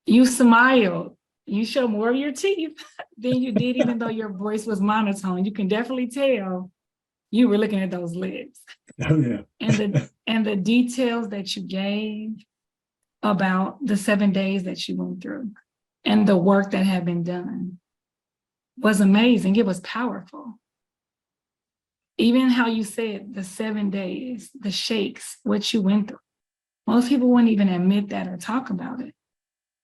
you smiled. You showed more of your teeth than you did, even though your voice was monotone. You can definitely tell you were looking at those legs. Oh, yeah. And the details that you gave about the 7 days that you went through and the work that had been done was amazing. It was powerful. Even how you said the 7 days, the shakes, what you went through. Most people wouldn't even admit that or talk about it.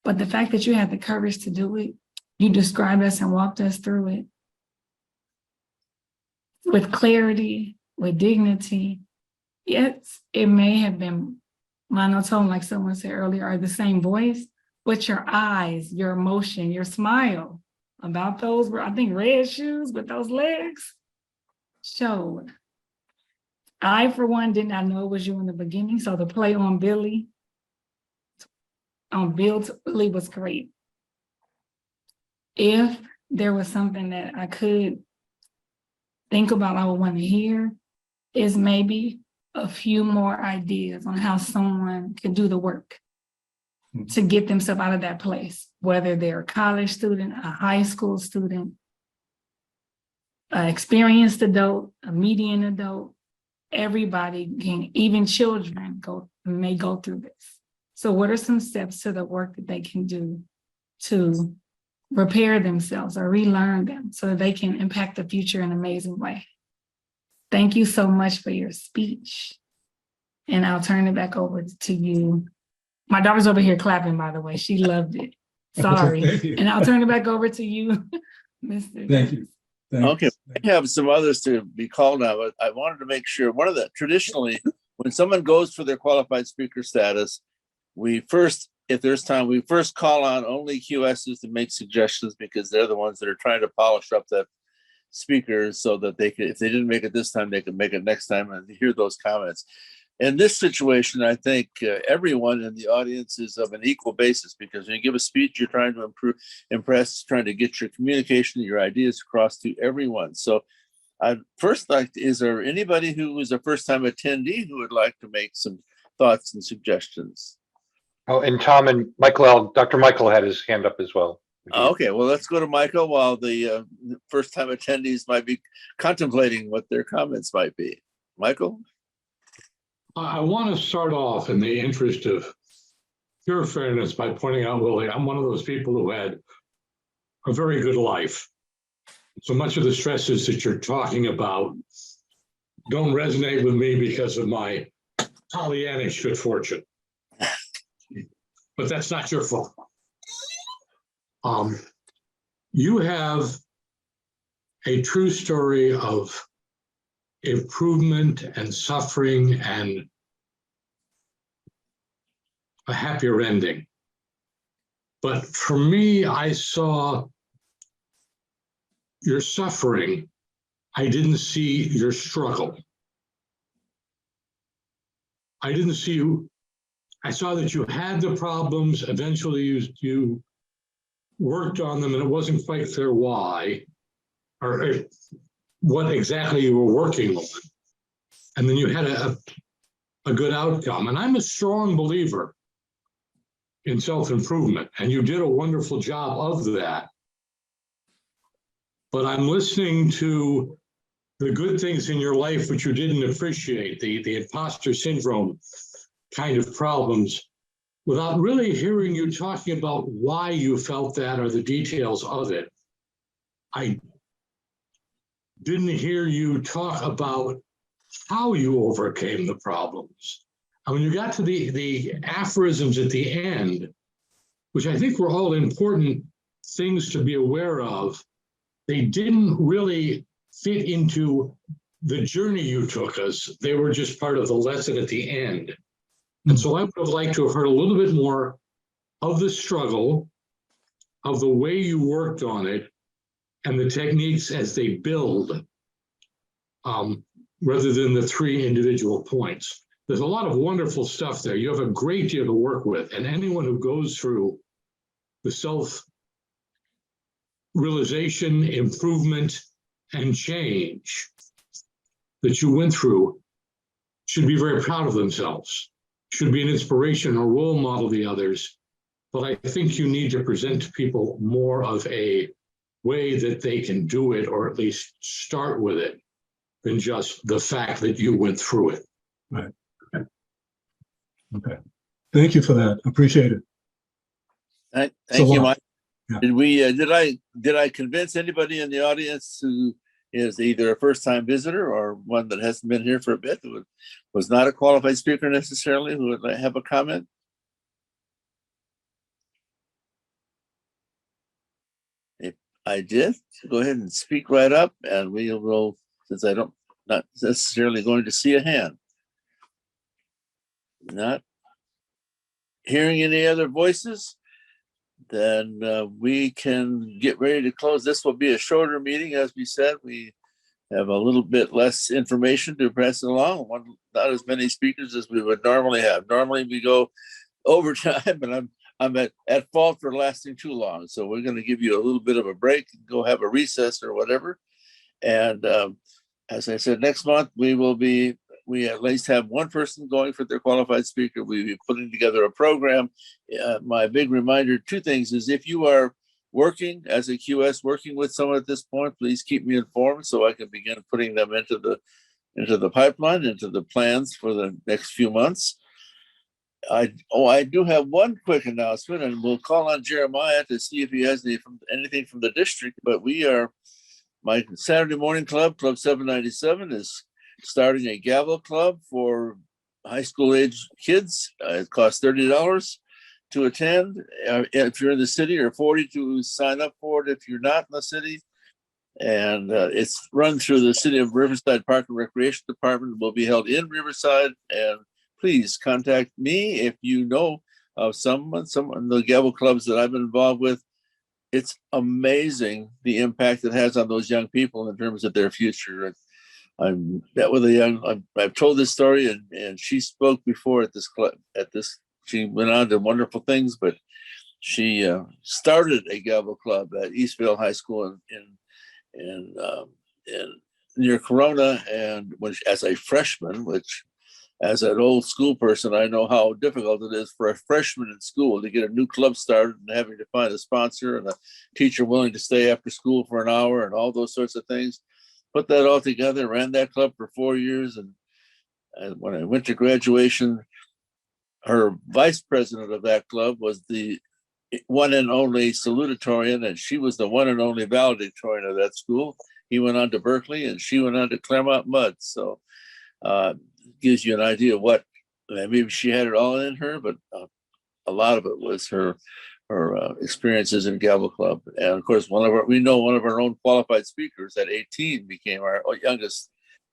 But the fact that you had the courage to do it, you described us and walked us through it with clarity, with dignity. Yes, it may have been monotone, like someone said earlier, or the same voice, but your eyes, your emotion, your smile about those were, I think, red shoes with those legs showed. I, for one, did not know it was you in the beginning, so the play on Billy, on Bill to Billy was great. If there was something that I could think about, I would want to hear, is maybe a few more ideas on how someone could do the work to get themselves out of that place, whether they're a college student, a high school student, an experienced adult, a median adult. Everybody can, even children may go through this. So what are some steps to the work that they can do to repair themselves or relearn them so that they can impact the future in an amazing way? Thank you so much for your speech. And I'll turn it back over to you. My daughter's over here clapping, by the way. She loved it. Sorry. And I'll turn it back over to you, Mr. Thank you. Okay, we have some others to be called now, but I wanted to make sure, one of the, traditionally, when someone goes for their qualified speaker status, we first, if there's time, we first call on only QSs to make suggestions, because they're the ones that are trying to polish up that speaker so that they could, if they didn't make it this time, they could make it next time and hear those comments. in this situation, I think everyone in the audience is of an equal basis, because when you give a speech, you're trying to impress, trying to get your communication, your ideas across to everyone. So I'd first like, is there anybody who is a first-time attendee who would like to make some thoughts and suggestions? Oh, and Tom and Michael, Dr. Michael had his hand up as well. Okay, well, let's go to Michael while the first-time attendees might be contemplating what their comments might be. Michael? I want to start off in the interest of pure fairness by pointing out, Willie, I'm one of those people who had a very good life. So much of the stresses that you're talking about don't resonate with me because of my Pollyannish good fortune. But that's not your fault. You have a true story of improvement and suffering and a happier ending. But for me, I saw your suffering. I didn't see your struggle. I didn't see you. I saw that you had the problems. Eventually you worked on them, and it wasn't quite clear why or what exactly you were working on. And then you had a good outcome. And I'm a strong believer in self-improvement, and you did a wonderful job of that. But I'm listening to the good things in your life which you didn't appreciate, the imposter syndrome kind of problems, without really hearing you talking about why you felt that or the details of it. I didn't hear you talk about how you overcame the problems. And when you got to the aphorisms at the end, which I think were all important things to be aware of, they didn't really fit into the journey you took us. They were just part of the lesson at the end. And so I would have liked to have heard a little bit more of the struggle, of the way you worked on it, and the techniques as they build, rather than the three individual points. There's a lot of wonderful stuff there. You have a great deal to work with, and anyone who goes through the self-realization, improvement, and change that you went through should be very proud of themselves, should be an inspiration or role model to the others. But I think you need to present to people more of a way that they can do it, or at least start with it, than just the fact that you went through it. Right. Okay. Thank you for that. Appreciate it. Thank So, you, Mike. yeah. Did I convince anybody in the audience who is either a first-time visitor or one that hasn't been here for a bit, who was not a qualified speaker necessarily, who would have a comment? If I did, go ahead and speak right up, and we will, since I don't, not necessarily going to see a hand. Not hearing any other voices, then we can get ready to close. This will be a shorter meeting, as we said. We have a little bit less information to pass along. Not as many speakers as we would normally have. Normally we go overtime, and I'm at fault for lasting too long. So we're going to give you a little bit of a break and go have a recess or whatever. And as I said, next month we at least have one person going for their qualified speaker. We'll be putting together a program. My big reminder, two things, is if you are working as a QS, working with someone at this point, please keep me informed so I can begin putting them into the pipeline, into the plans for the next few months. I do have one quick announcement, and we'll call on Jeremiah to see if he has anything from the district, but my Saturday morning club, Club 797, is starting a gavel club for high school age kids. It costs $30 to attend if you're in the city, or $40 to sign up for it if you're not in the city. And it's run through the City of Riverside Park and Recreation Department. It will be held in Riverside, and please contact me if you know of some of the gavel clubs that I've been involved with. It's amazing the impact it has on those young people in terms of their future. I met with a young. I've told this story, and she spoke before at this club. She went on to wonderful things, but she started a gavel club at Eastvale High School in near Corona, and as a freshman, which as an old school person, I know how difficult it is for a freshman in school to get a new club started and having to find a sponsor and a teacher willing to stay after school for an hour and all those sorts of things. Put that all together, ran that club for 4 years. And when I went to graduation, her vice president of that club was the one and only salutatorian, and she was the one and only valedictorian of that school. He went on to Berkeley and she went on to Claremont Mudd. So gives you an idea of what, maybe she had it all in her, but a lot of it was her experiences in Gavel Club. And of course, one of our own qualified speakers at 18 became our youngest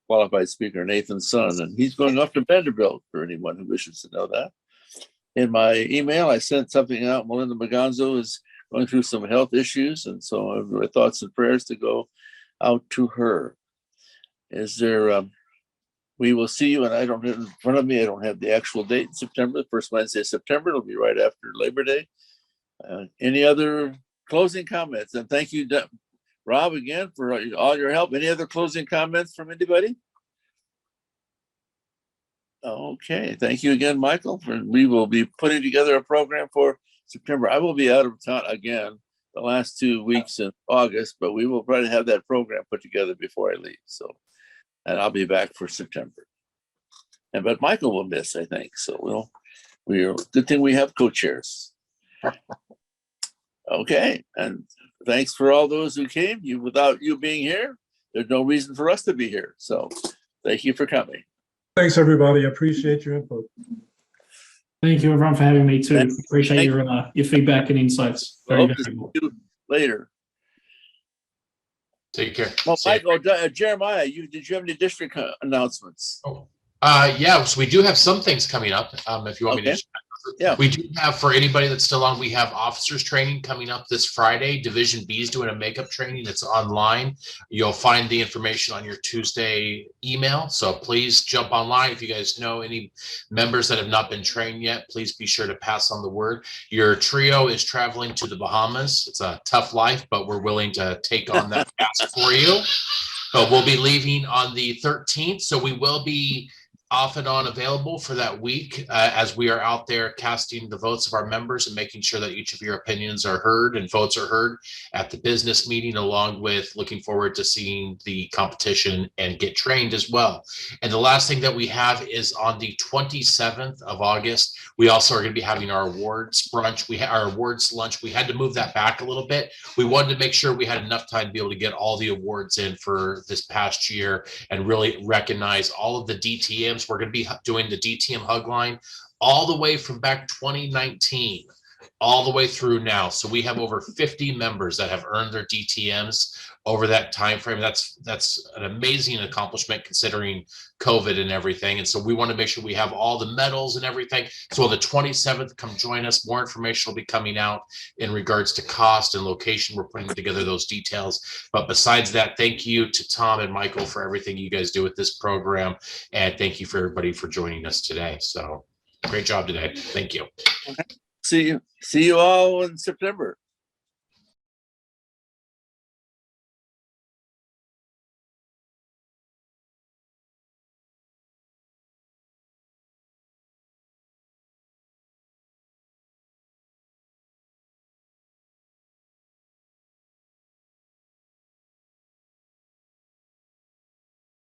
qualified speaker, Nathan's son, and he's going off to Vanderbilt for anyone who wishes to know that. In my email, I sent something out. Melinda Maganzo is going through some health issues, and so my thoughts and prayers to go out to her. Is there, we will see you, and I don't have in front of me, I don't have the actual date in September, the first Wednesday of September. It'll be right after Labor Day. Any other closing comments? And thank you, Rob, again, for all your help. Any other closing comments from anybody? Okay, thank you again, Michael. We will be putting together a program for September. I will be out of town again the last 2 weeks in August, but we will try to have that program put together before I leave. So, and I'll be back for September. But Michael will miss, I think. So good thing we have co-chairs. Okay, and thanks for all those who came. Without you being here, there's no reason for us to be here. So thank you for coming. Thanks, everybody. I appreciate your input. Thank you, everyone, for having me too. Appreciate your feedback and insights. Very Hope to see valuable. you later. Take care. Well, Michael, Jeremiah, did you have any district announcements? Yeah, so we do have some things coming up. If you want me to, yeah, we do have, for anybody that's still on, we have officers training coming up this Friday. Division B is doing a makeup training. It's online. You'll find the information on your Tuesday email. So please jump online. If you guys know any members that have not been trained yet, please be sure to pass on the word. Your trio is traveling to the Bahamas. It's a tough life, but we're willing to take on that task for you. But we'll be leaving on the 13th. So we will be off and on available for that week as we are out there casting the votes of our members and making sure that each of your opinions are heard and votes are heard at the business meeting, along with looking forward to seeing the competition and get trained as well. And the last thing that we have is on the 27th of August, we also are going to be having our awards brunch. Our awards lunch. We had to move that back a little bit. We wanted to make sure we had enough time to be able to get all the awards in for this past year and really recognize all of the DTMs. We're going to be doing the DTM hug line all the way from back 2019 all the way through now. So we have over 50 members that have earned their DTMs over that time frame. That's an amazing accomplishment considering COVID and everything. And so we want to make sure we have all the medals and everything. So on the 27th, come join us. More information will be coming out in regards to cost and location. We're putting together those details. But besides that, thank you to Tom and Michael for everything you guys do with this program. And thank you for everybody for joining us today. So great job today. Thank you. See you all in September.